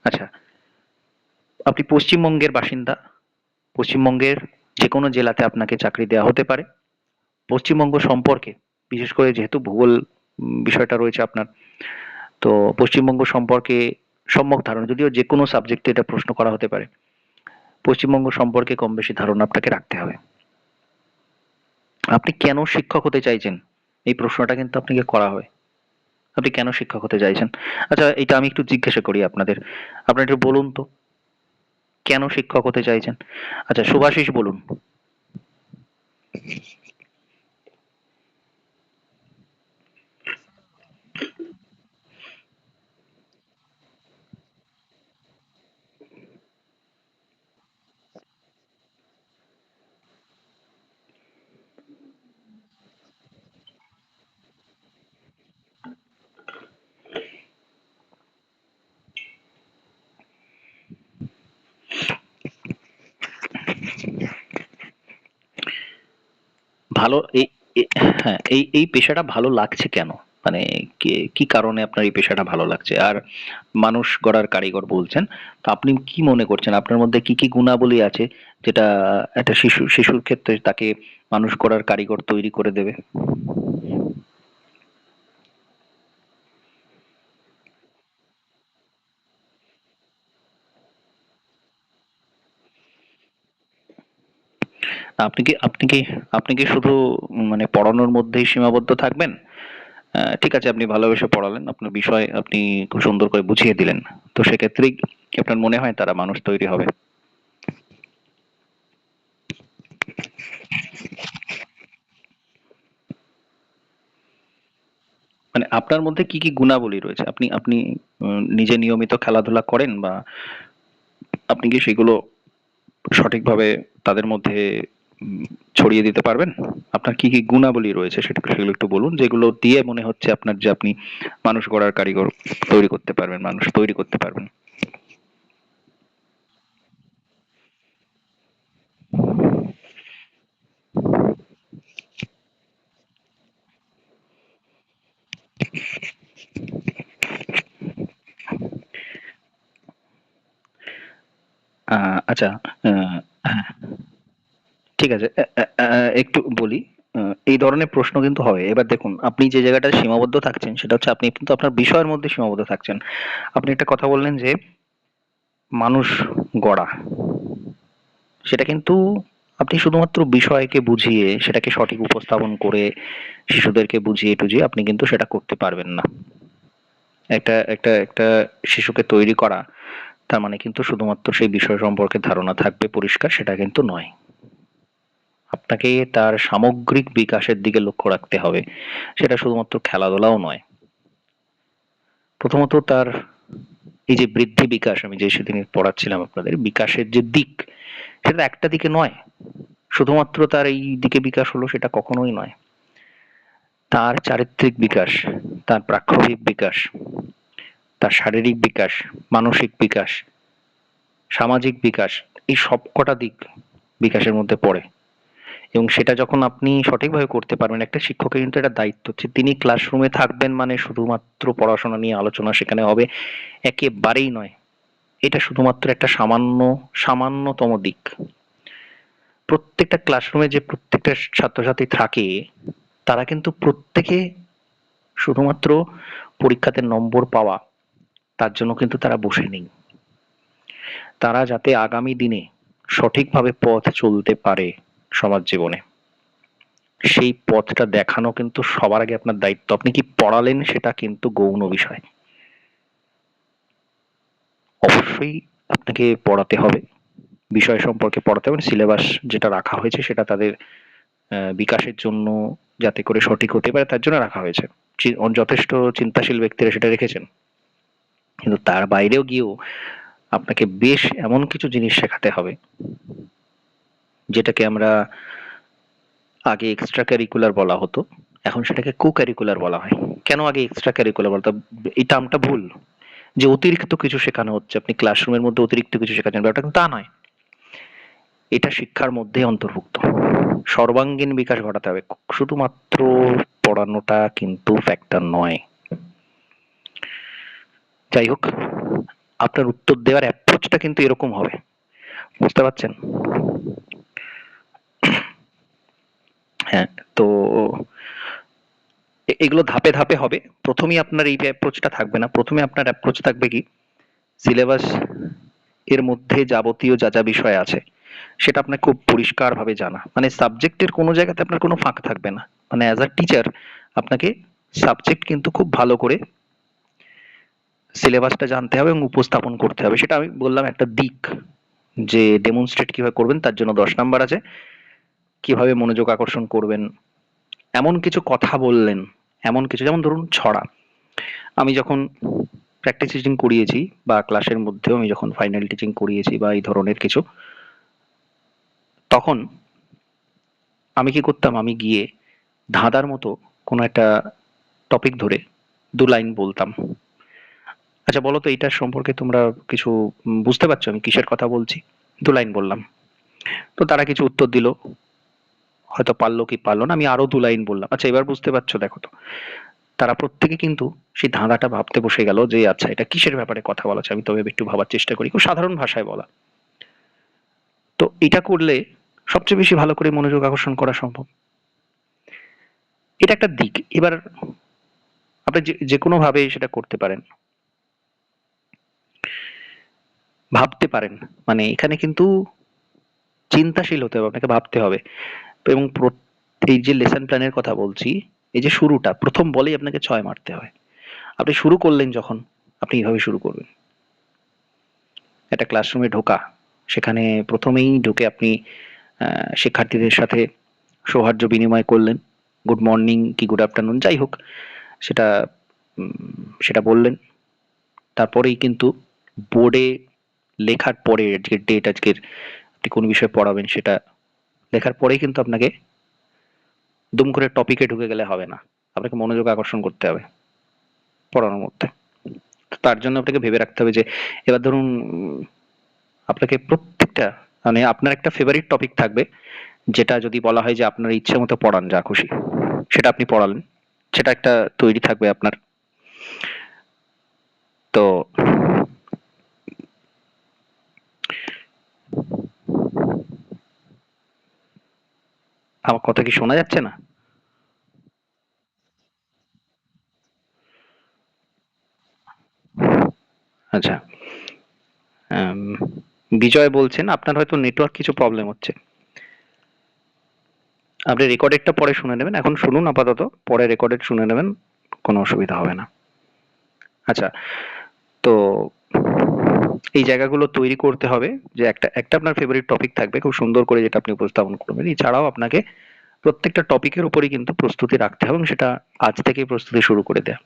আচ্ছা, আপনি পশ্চিমবঙ্গের বাসিন্দা, পশ্চিমবঙ্গের যে কোনো জেলাতে আপনাকে চাকরি দেওয়া হতে পারে। পশ্চিমবঙ্গ সম্পর্কে বিশেষ করে যেহেতু ভূগোল বিষয়টা রয়েছে আপনার, তো পশ্চিমবঙ্গ সম্পর্কে সম্যক ধারণা, যদিও যে কোনো সাবজেক্টে এটা প্রশ্ন করা হতে পারে, পশ্চিমবঙ্গ সম্পর্কে কম বেশি ধারণা আপনাকে রাখতে হবে। আপনি কেন শিক্ষক হতে চাইছেন এই প্রশ্নটা কিন্তু আপনাকে করা হবে। আপনি কেন শিক্ষক হতে চাইছেন? আচ্ছা, এটা আমি একটু জিজ্ঞাসা করি আপনাদের, আপনারা একটু বলুন তো কেন শিক্ষক হতে চাইছেন। আচ্ছা, শুভাশিস বলুন। ভালো হ্যাঁ, এই পেশাটা ভালো লাগছে কেন, মানে কি কি কারণে আপনার এই পেশাটা ভালো লাগছে? আর মানুষ গড়ার কারিগর বলছেন, তো আপনি কি মনে করছেন আপনার মধ্যে কি কি গুণাবলী আছে যেটা একটা শিশুর ক্ষেত্রে তাকে মানুষ গড়ার কারিগর তৈরি করে দেবে? আপনি কি আপনি কি শুধু মানে পড়ানোর মধ্যেই সীমাবদ্ধ থাকবেন? ঠিক আছে, আপনি ভালোবেসে পড়ালেন, আপনার বিষয় আপনি খুব সুন্দর করে বুঝিয়ে দিলেন। তো সেক্ষেত্রেই কি আপনার মনে হয় তারা মানুষ তৈরি হবে? মানে আপনার মধ্যে কি, কি গুণাবলী রয়েছে? আপনি আপনি নিজে নিয়মিত খেলাধুলা করেন, বা আপনি কি সেগুলো সঠিকভাবে তাদের মধ্যে উম ছড়িয়ে দিতে পারবেন? আপনার কি, কি গুণাবলী রয়েছে সেগুলো একটু বলুন, যেগুলো দিয়ে মনে হচ্ছে আপনার যে আপনি মানুষ গড়ার কারিগর তৈরি করতে পারবেন, মানুষ তৈরি করতে পারবেন। আচ্ছা, হ্যাঁ, ঠিক আছে। একটু বলি। আ এই ধরনের প্রশ্ন কিন্তু হয়। এবার দেখুন, আপনি যে জায়গাটায় সীমাবদ্ধ থাকছেন সেটা হচ্ছে আপনি কিন্তু আপনার বিষয়ের মধ্যে সীমাবদ্ধ থাকছেন। আপনি একটা কথা বললেন যে মানুষ গড়া। সেটা কিন্তু আপনি শুধুমাত্র বিষয়কে বুঝিয়ে সেটাকে সঠিক উপস্থাপন করে শিশুদেরকে বুঝিয়ে টুঝিয়ে আপনি কিন্তু সেটা করতে পারবেন না। একটা শিশুকে তৈরি করা তার মানে কিন্তু শুধুমাত্র সেই বিষয় সম্পর্কে ধারণা থাকবে পরিষ্কার, সেটা কিন্তু নয়। আপনাকে তার সামগ্রিক বিকাশের দিকে লক্ষ্য রাখতে হবে। সেটা শুধুমাত্র খেলাধুলাও নয়। প্রথমত তার এই যে বৃদ্ধি বিকাশ, আমি যে সেদিন পড়াচ্ছিলাম আপনাদের, বিকাশের যে দিক, সেটা একটা দিকে নয়। শুধুমাত্র তার এই দিকে বিকাশ হলো সেটা কখনোই নয়। তার চারিত্রিক বিকাশ, তার প্রাক্ষবিক বিকাশ, তার শারীরিক বিকাশ, মানসিক বিকাশ, সামাজিক বিকাশ, এই সবকটা দিক বিকাশের মধ্যে পড়ে। এবং সেটা যখন আপনি সঠিকভাবে করতে পারবেন, একটা শিক্ষকের কিন্তু এটা দায়িত্ব যে তিনি ক্লাসরুমে থাকবেন মানে শুধুমাত্র পড়াশোনা নিয়ে আলোচনা সেখানে হবে, একেবারেই নয়। এটা শুধুমাত্র একটা সামান্যতম দিক। প্রত্যেকটা ক্লাসরুমে যে প্রত্যেকটা ছাত্রছাত্রী থাকে তারা কিন্তু প্রত্যেকে শুধুমাত্র পরীক্ষাতে নম্বর পাওয়া তার জন্য কিন্তু তারা বসে নেই। তারা যাতে আগামী দিনে সঠিকভাবে পথ চলতে পারে সমাজ জীবনে, সেই পথটা দেখানো কিন্তু সবার আগে আপনার দায়িত্ব। আপনি কি পড়ালেন সেটা কিন্তু গৌণ বিষয়। অবশ্যই আপনাকে পড়াতে হবে, বিষয় সম্পর্কে পড়াতে হবে, সিলেবাস যেটা রাখা হয়েছে সেটা তাদের বিকাশের জন্য যাতে করে সঠিক হতে পারে তার জন্য রাখা হয়েছে। যথেষ্ট চিন্তাশীল ব্যক্তিরা সেটা রেখেছেন। কিন্তু তার বাইরেও গিয়েও আপনাকে বেশ এমন কিছু জিনিস শেখাতে হবে যেটাকে আমরা আগে এক্সট্রা কারিকুলার বলা হতো, এখন সেটাকে কো কারিকুলার বলা হয়। কেন আগে এক্সট্রা কারিকুলার বলতো? এই টার্মটা ভুল, যে অতিরিক্ত কিছু শেখানো হচ্ছে, আপনি ক্লাসরুমের মধ্যে অতিরিক্ত কিছু শেখাচ্ছেন, ব্যাপারটা কিন্তু তা নয়। এটা শিক্ষার মধ্যেই অন্তর্ভুক্ত। সর্বাঙ্গীন বিকাশ ঘটাতে হবে, শুধুমাত্র পড়ানোটা কিন্তু ফ্যাক্টর নয়। যাই হোক, আপনার উত্তর দেওয়ার অ্যাপ্রোচটা কিন্তু এরকম হবে, বুঝতে পারছেন? হ্যাঁ, তো এগুলো ধাপে ধাপে হবে। প্রথমেই আপনার এই অ্যাপ্রোচটা থাকবে না। প্রথমে আপনার অ্যাপ্রোচ থাকবে কি, সিলেবাস এর মধ্যে যাবতীয় যা যা বিষয় আছে সেটা আপনার খুব পরিষ্কারভাবে জানা, মানে সাবজেক্টের কোনো জায়গাতে আপনার কোনো ফাঁক থাকবে না। মানে অ্যাজ আ টিচার আপনাকে সাবজেক্ট কিন্তু খুব ভালো করে সিলেবাসটা জানতে হবে এবং উপস্থাপন করতে হবে। সেটা আমি বললাম একটা দিক, যে ডেমনস্ট্রেট কিভাবে করবেন তার জন্য 10 নাম্বার আছে। কিভাবে মনোযোগ আকর্ষণ করবেন, এমন কিছু কথা বললেন, এমন কিছু, যেমন ধরুন ছড়া। আমি যখন প্র্যাকটিস টিচিং করিয়েছি বা ক্লাসের মধ্যেও আমি যখন ফাইনাল টিচিং করিয়েছি বা এই ধরনের কিছু, তখন আমি কি করতাম, আমি গিয়ে ধাঁধার মতো কোনো একটা টপিক ধরে 2 লাইন বলতাম। আচ্ছা বলো তো এইটার সম্পর্কে তোমরা কিছু বুঝতে পারছো আমি কিসের কথা বলছি? 2 লাইন বললাম। তো তারা কিছু উত্তর দিল, হয়তো পারলো কি পারলো না, আমি আরো 2 লাইন বললাম, আচ্ছা এবার বুঝতে পারছো, দেখো তো। তারা প্রত্যেকে কিন্তু সেই ধাঁধাটা ভাবতে বসে গেল যে আচ্ছা এটা কিসের ব্যাপারে কথা বলা আছে, আমি তবে একটু ভাবার চেষ্টা করি, খুব সাধারণ ভাষায় বলা। তো এটা করলে সবচেয়ে বেশি ভালো করে মনোযোগ আকর্ষণ করা সম্ভব। এটা একটা দিক। এবার আপনি যে কোনো ভাবে সেটা করতে পারেন, ভাবতে পারেন। মানে এখানে কিন্তু চিন্তাশীল হতে হবে, আপনাকে ভাবতে হবে। এবং এই যে লেসন প্ল্যানের কথা বলছি, এই যে শুরুটা প্রথম বলেই আপনাকে 6 মারতে হবে। আপনি শুরু করলেন যখন, আপনি এভাবে শুরু করবেন। একটা ক্লাসরুমে ঢোকা, সেখানে প্রথমেই ঢুকে আপনি শিক্ষার্থীদের সাথে সৌহার্দ্য বিনিময় করলেন। গুড মর্নিং কি গুড আফটারনুন যাই হোক, সেটা সেটা বললেন। তারপরেই কিন্তু বোর্ডে লেখার পরে আজকের ডেট, আজকের আপনি কোন বিষয়ে পড়াবেন সেটা লেখার পরেই কিন্তু আপনাকে দুম করে টপিকে ঢুকে গেলে হবে না। আপনাকে মনোযোগ আকর্ষণ করতে হবে পড়ানোর মধ্যে। তার জন্য আপনাকে ভেবে রাখতে হবে যে এবার ধরুন আপনাকে প্রত্যেকটা মানে আপনার একটা ফেভারিট টপিক থাকবে, যেটা যদি বলা হয় যে আপনার ইচ্ছে মতো পড়ান যা খুশি, সেটা আপনি পড়ালেন। সেটা একটা তৈরি থাকবে আপনার। তো আমার কথা কি শোনা যাচ্ছে না? আচ্ছা। আম, বিজয় বলছেন আপনার হয়তো নেটওয়ার্ক কিছু প্রবলেম হচ্ছে। আপনি রেকর্ডেডটা পরে শুনে নেবেন, এখন শুনুন আপাতত, পরে রেকর্ডেড শুনে নেবেন, কোনো অসুবিধা হবে না। আচ্ছা, তো এই জায়গাগুলো তৈরি করতে হবে যে একটা একটা আপনার ফেভারিট টপিক থাকবে খুব সুন্দর করে, যেটা আপনি উপস্থাপন করবেন। এছাড়াও আপনাকে প্রত্যেকটা টপিকের উপরই কিন্তু প্রস্তুতি রাখতে হবে, এবং সেটা আজ থেকেই প্রস্তুতি শুরু করে দেয়া,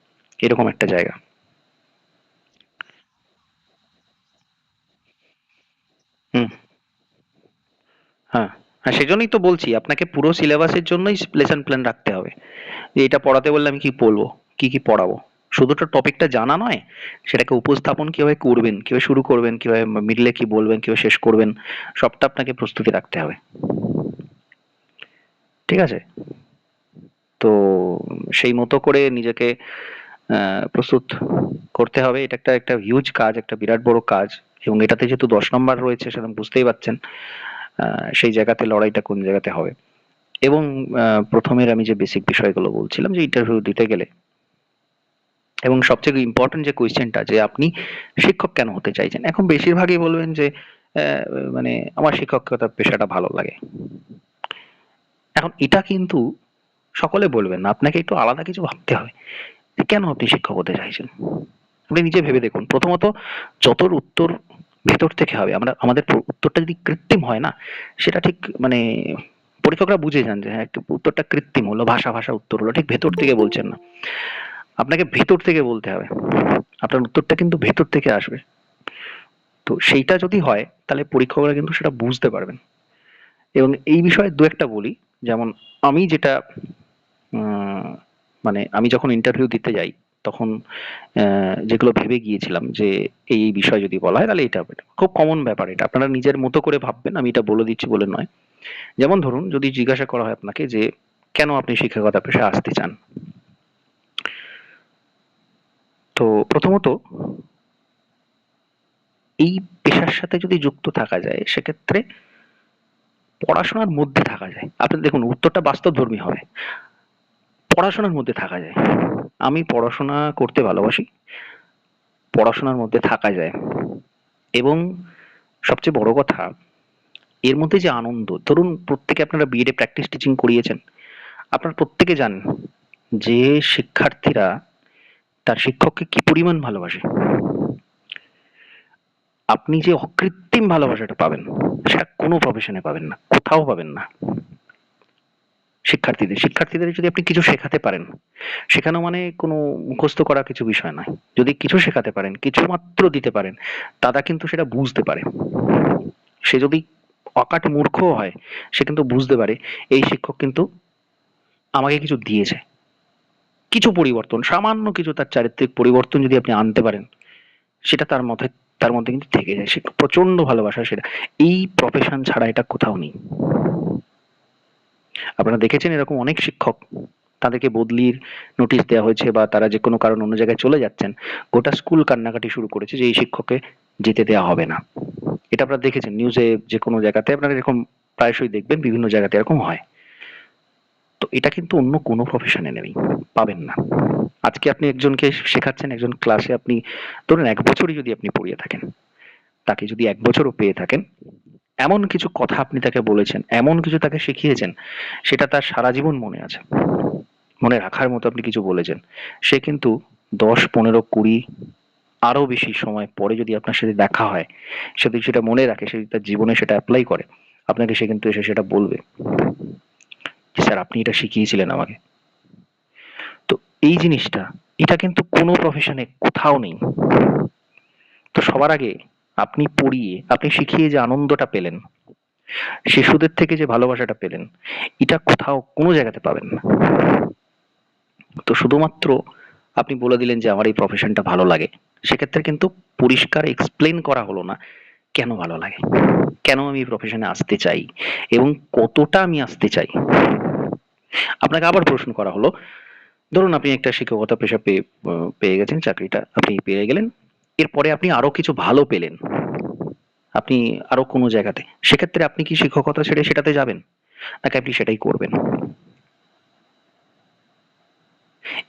এরকম একটা জায়গা। হুম। হ্যাঁ, হ্যাঁ, সেজন্যই তো বলছি আপনাকে পুরো সিলেবাসের জন্যই লেসন প্ল্যান রাখতে হবে। যে এটা পড়াতে বললে আমি কি বলবো, কি কি পড়াবো। শুধু তো টপিকটা জানা নয়, সেটাকে উপস্থাপন কিভাবে করবেন, কিভাবে শুরু করবেন, কিভাবে মিডলে কি বলবেন, কিভাবে শেষ করবেন, সবটা আপনাকে প্রস্তুতি রাখতে হবে। ঠিক আছে? তো সেই মতো করে নিজেকে প্রস্তুত করতে হবে। এটা একটা একটা হিউজ কাজ, একটা বিরাট বড় কাজ। এবং এটাতে যেহেতু 10 নম্বর রয়েছে, সেটা বুঝতেই পারছেন সেই জায়গাতে লড়াইটা কোন জায়গাতে হবে। এবং প্রথমের আমি যে বেসিক বিষয়গুলো বলছিলাম যে ইন্টারভিউ দিতে গেলে, এবং সবচেয়ে ইম্পর্টেন্ট যে কোয়েশ্চেনটা যে আপনি শিক্ষক কেন হতে চাইছেন, এখন বেশিরভাগই বলবেন যে আহ, মানে আমার শিক্ষকতা পেশাটা ভালো লাগে। এখন এটা কিন্তু সকলে বলবেন না, আপনাকে একটু আলাদা কিছু ভাবতে হবে যে কেন আপনি শিক্ষক হতে চাইছেন। আপনি নিজে ভেবে দেখুন প্রথমত, যতর উত্তর ভেতর থেকে হবে, আমরা আমাদের উত্তরটা যদি কৃত্রিম হয় না, সেটা ঠিক মানে পরীক্ষকরা বুঝে যান যে হ্যাঁ একটু উত্তরটা কৃত্রিম হলো, ভাষা ভাষা উত্তর হলো, ঠিক ভেতর থেকে বলছেন না। আপনাকে ভেতর থেকে বলতে হবে, আপনার উত্তরটা কিন্তু ভেতর থেকে আসবে। তো সেইটা যদি হয় তাহলে পরীক্ষকরা কিন্তু সেটা বুঝতে পারবেন। এবং এই বিষয়ে দু একটা বলি, যেমন আমি যেটা উম, মানে আমি যখন ইন্টারভিউ দিতে যাই তখন যেগুলো ভেবে গিয়েছিলাম যে এই বিষয় যদি বলা হয় তাহলে এটা হবে। খুব কমন ব্যাপার, এটা আপনারা নিজের মতো করে ভাববেন, আমি এটা বলে দিচ্ছি বলে নয়। যেমন ধরুন যদি জিজ্ঞাসা করা হয় আপনাকে যে কেন আপনি শিক্ষকতা পেশায় আসতে চান, তো প্রথমত এই পেশার সাথে যদি যুক্ত থাকা যায় সেক্ষেত্রে পড়াশোনার মধ্যে থাকা যায়। আপনি দেখুন উত্তরটা বাস্তবধর্মী হবে, পড়াশোনার মধ্যে থাকা যায়। আমি পড়াশোনা করতে ভালোবাসি, পড়াশোনার মধ্যে থাকা যায়। এবং সবচেয়ে বড় কথা, এর মধ্যে যে আনন্দ, ধরুন প্রত্যেকে আপনারা বিএডে প্র্যাকটিস টিচিং করিয়েছেন, আপনারা প্রত্যেকে জানেন যে শিক্ষার্থীরা তার শিক্ষককে কি পরিমাণ ভালোবাসে। আপনি যে অকৃত্রিম ভালোবাসাটা পাবেন, সেটা কোনো প্রফেশনে পাবেন না, কোথাও পাবেন না। শিক্ষার্থীদের যদি আপনি কিছু শেখাতে পারেন, শেখানো মানে কোনো মুখস্থ করা কিছু বিষয় নয়। যদি কিছু শেখাতে পারেন, কিছু মাত্র দিতে পারেন, তারা কিন্তু সেটা বুঝতে পারে। সে যদি অকাট মূর্খও হয়, সে কিন্তু বুঝতে পারে এই শিক্ষক কিন্তু আমাকে কিছু দিয়েছে। কিছু পরিবর্তন, সামান্য কিছু তার চারিত্রিক পরিবর্তন যদি আপনি আনতে পারেন, সেটা তার মধ্যে কিন্তু থেকে যায়। সে প্রচন্ড ভালোবাসা সেটা। এই প্রফেশন ছাড়া এটা কোথাও নেই। আপনারা দেখেছেন এরকম অনেক শিক্ষক, তাদেরকে বদলির নোটিশ দেওয়া হয়েছে বা তারা যে কোনো কারণে অন্য জায়গায় চলে যাচ্ছেন, গোটা স্কুল কান্নাকাটি শুরু করেছে যে এই শিক্ষককে যেতে দেওয়া হবে না। এটা আপনারা দেখেছেন নিউজে, যে কোনো জায়গাতে আপনারা এরকম প্রায়শই দেখবেন, বিভিন্ন জায়গাতে এরকম হয়। তো এটা কিন্তু অন্য কোনো প্রফেশনে নেই, পাবেন না। আজকে আপনি একজনকে শেখাচ্ছেন, একজন ক্লাসে আপনি ধরুন 1 বছরই যদি আপনি পড়িয়ে থাকেন, তাকে যদি 1 বছরও পেয়ে থাকেন, এমন কিছু কথা আপনি তাকে বলেছেন, এমন কিছু তাকে শিখিয়েছেন, সেটা তার সারা জীবন মনে আছে, মনে রাখার মতো আপনি কিছু বলেছেন। সে কিন্তু ১০, ১৫, ২০ আরো বেশি সময় পরে যদি আপনার সাথে দেখা হয়, সে যদি সেটা মনে রাখে, সে যদি তার জীবনে সেটা এপ্লাই করে, আপনাকে সে কিন্তু এসে সেটা বলবে যে, "স্যার আপনি এটা শিখিয়েছিলেন আমাকে।" তো এই জিনিসটা, এটা কিন্তু কোনো প্রফেশনে কোথাও নেই। তো সবার আগে আপনি পড়িয়ে, আপনি শিখিয়ে যে আনন্দটা পেলেন, শিশুদের থেকে যে ভালোবাসাটা পেলেন, এটা কোথাও কোনো জায়গাতে পাবেন না। তো শুধুমাত্র আপনি বলে দিলেন যে আমার এই প্রফেশনটা ভালো লাগে, সেক্ষেত্রে কিন্তু পরিষ্কার এক্সপ্লেন করা হলো না কেন ভালো লাগে, কেন আমি এই প্রফেশনে আসতে চাই এবং কতটা আমি আসতে চাই। আপনাকে আবার প্রশ্ন করা হলো, ধরুন আপনি একটা শিক্ষকতা পেশা পেয়ে গেছেন, চাকরিটা আপনি পেয়ে গেলেন, এরপরে আপনি আরো কিছু ভালো পেলেন, আপনি আরো কোনো জায়গাতে, সেক্ষেত্রে আপনি কি শিক্ষকতা ছেড়ে সেটাতে যাবেন, নাকি আপনি সেটাই করবেন?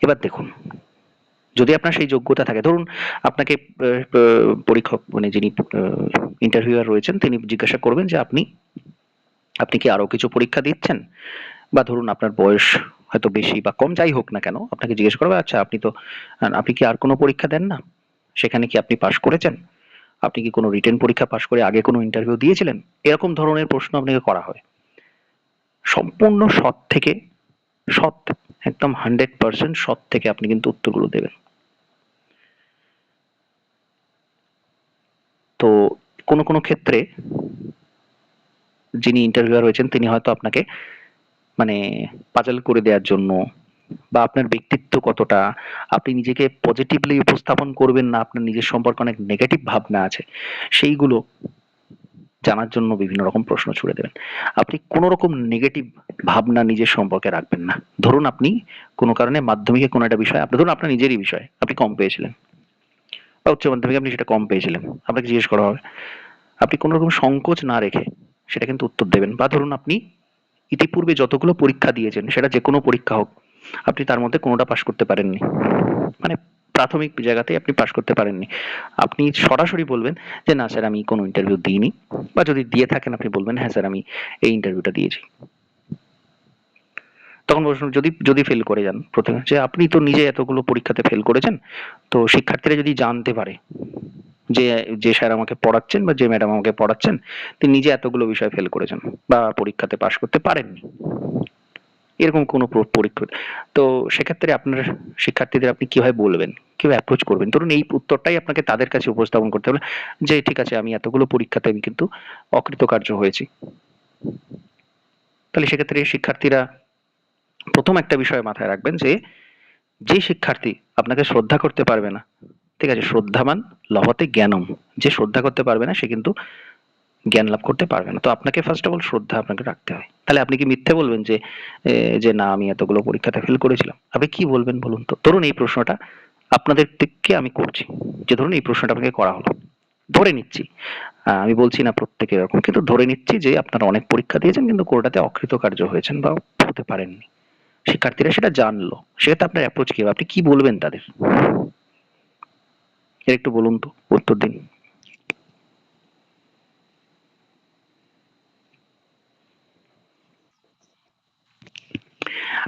এবার দেখুন, যদি আপনার সেই যোগ্যতা থাকে, ধরুন আপনাকে পরীক্ষক মানে যিনি ইন্টারভিউয়ার রয়েছেন, তিনি জিজ্ঞাসা করবেন যে আপনি আপনি কি আরো কিছু পরীক্ষা দিচ্ছেন, বা ধরুন আপনার বয়স হয়তো বেশি বা কম যাই হোক না কেন, আপনাকে জিজ্ঞেস করবে আচ্ছা আপনি কি আর কোনো পরীক্ষা দেন না, সেখানে কি আপনি পাশ করেছেন, আপনি কি কোনো রিটেন পরীক্ষা পাশ করে আগে কোনো ইন্টারভিউ দিয়েছিলেন, এরকম ধরনের প্রশ্ন আপনাকে করা হয়। সম্পূর্ণ সৎ থেকে, সৎ, একদম 100% সৎ থেকে আপনি কিন্তু উত্তরগুলো দেবেন। তো কোনো কোনো ক্ষেত্রে যিনি ইন্টারভিউয়ার রয়েছেন, তিনি হয়তো আপনাকে মানে পাজল করে দেওয়ার জন্য, বা আপনার ব্যক্তিত্ব কতটা, আপনি নিজেকে পজিটিভলি উপস্থাপন করবেন না আপনার নিজের সম্পর্কে অনেক নেগেটিভ ভাবনা আছে, সেইগুলো জানার জন্য বিভিন্ন রকম প্রশ্ন ছুড়ে দেবেন। আপনি কোনো রকম নেগেটিভ ভাবনা নিজের সম্পর্কে রাখবেন না। ধরুন আপনি কোনো কারণে মাধ্যমিকে কোনো একটা বিষয়, আপনি ধরুন আপনার নিজেরই বিষয় আপনি কম পেয়েছিলেন, বা উচ্চ মাধ্যমিকে আপনি সেটা কম পেয়েছিলেন, আপনাকে জিজ্ঞেস করা হবে, আপনি কোনো রকম সংকোচ না রেখে সেটা কিন্তু উত্তর দেবেন। বা ধরুন আপনি ইতিপূর্বে যতগুলো পরীক্ষা দিয়েছেন, সেটা যে কোনো পরীক্ষা হোক, আপনি তার মধ্যে কোনোটা পাশ করতে পারেননি, মানে প্রাথমিক জায়গাতেই আপনি পাশ করতে পারেননি, আপনি সরাসরি বলবেন যে না স্যার আমি কোনো ইন্টারভিউ দিইনি, বা যদি দিয়ে থাকেন আপনি বলবেন হ্যাঁ স্যার আমি এই ইন্টারভিউটা দিয়েছি। তখন প্রশ্ন, যদি যদি ফেল করে যান, প্রথমে যে আপনি তো নিজে এতগুলো পরীক্ষাতে ফেল করেছেন, তো শিক্ষার্থীরা যদি জানতে পারে যে যে স্যার আমাকে পড়াচ্ছেন বা যে ম্যাডাম আমাকে পড়াচ্ছেন, তিনি নিজে এতগুলো বিষয় ফেল করেছেন বা পরীক্ষাতে পাশ করতে পারেননি, এরকম কোনো পরীক্ষা, তো সেক্ষেত্রে আপনার শিক্ষার্থীদের আপনি কিভাবে বলবেন, কিভাবে অ্যাপ্রোচ করবেন? ধরুন এই উত্তরটাই আপনাকে তাদের কাছে উপস্থাপন করতে হবে যে ঠিক আছে আমি এতগুলো পরীক্ষাতে আমি কিন্তু অকৃতকার্য হয়েছি। তাহলে সেক্ষেত্রে শিক্ষার্থীরা প্রথম একটা বিষয় মাথায় রাখবেন যে, যে শিক্ষার্থী আপনাকে শ্রদ্ধা করতে পারবে না, ঠিক আছে, শ্রদ্ধাবান লভতে জ্ঞানম, যে শ্রদ্ধা করতে পারবে না সে কিন্তু জ্ঞান লাভ করতে পারবে না। তো আপনাকে ফার্স্ট অফ অল শ্রদ্ধা আপনাকে রাখতে হয়। তাহলে আপনি কি মিথ্যে বলবেন যে যে না আমি এতগুলো পরীক্ষাতে ফেল করেছিলাম? আপনি কি বলবেন বলুন তো? ধরুন এই প্রশ্নটা আপনাদের থেকে আমি করছি। যে ধরুন এই প্রশ্নটা আপনাকে করা হলো। ধরে নিচ্ছি। আমি বলছি না প্রত্যেকে এরকম। কিন্তু ধরে নিচ্ছি যে আপনারা অনেক পরীক্ষা দিয়েছেন কিন্তু কোনটাতে অকৃতকার্য হয়েছেন বা হতে পারেননি। শিক্ষার্থীরা সেটা জানলো। সেক্ষেত্রে আপনার অ্যাপ্রোচ কি হবে? আপনি কি বলবেন তাদের? এর একটু বলুন তো, উত্তর দিন।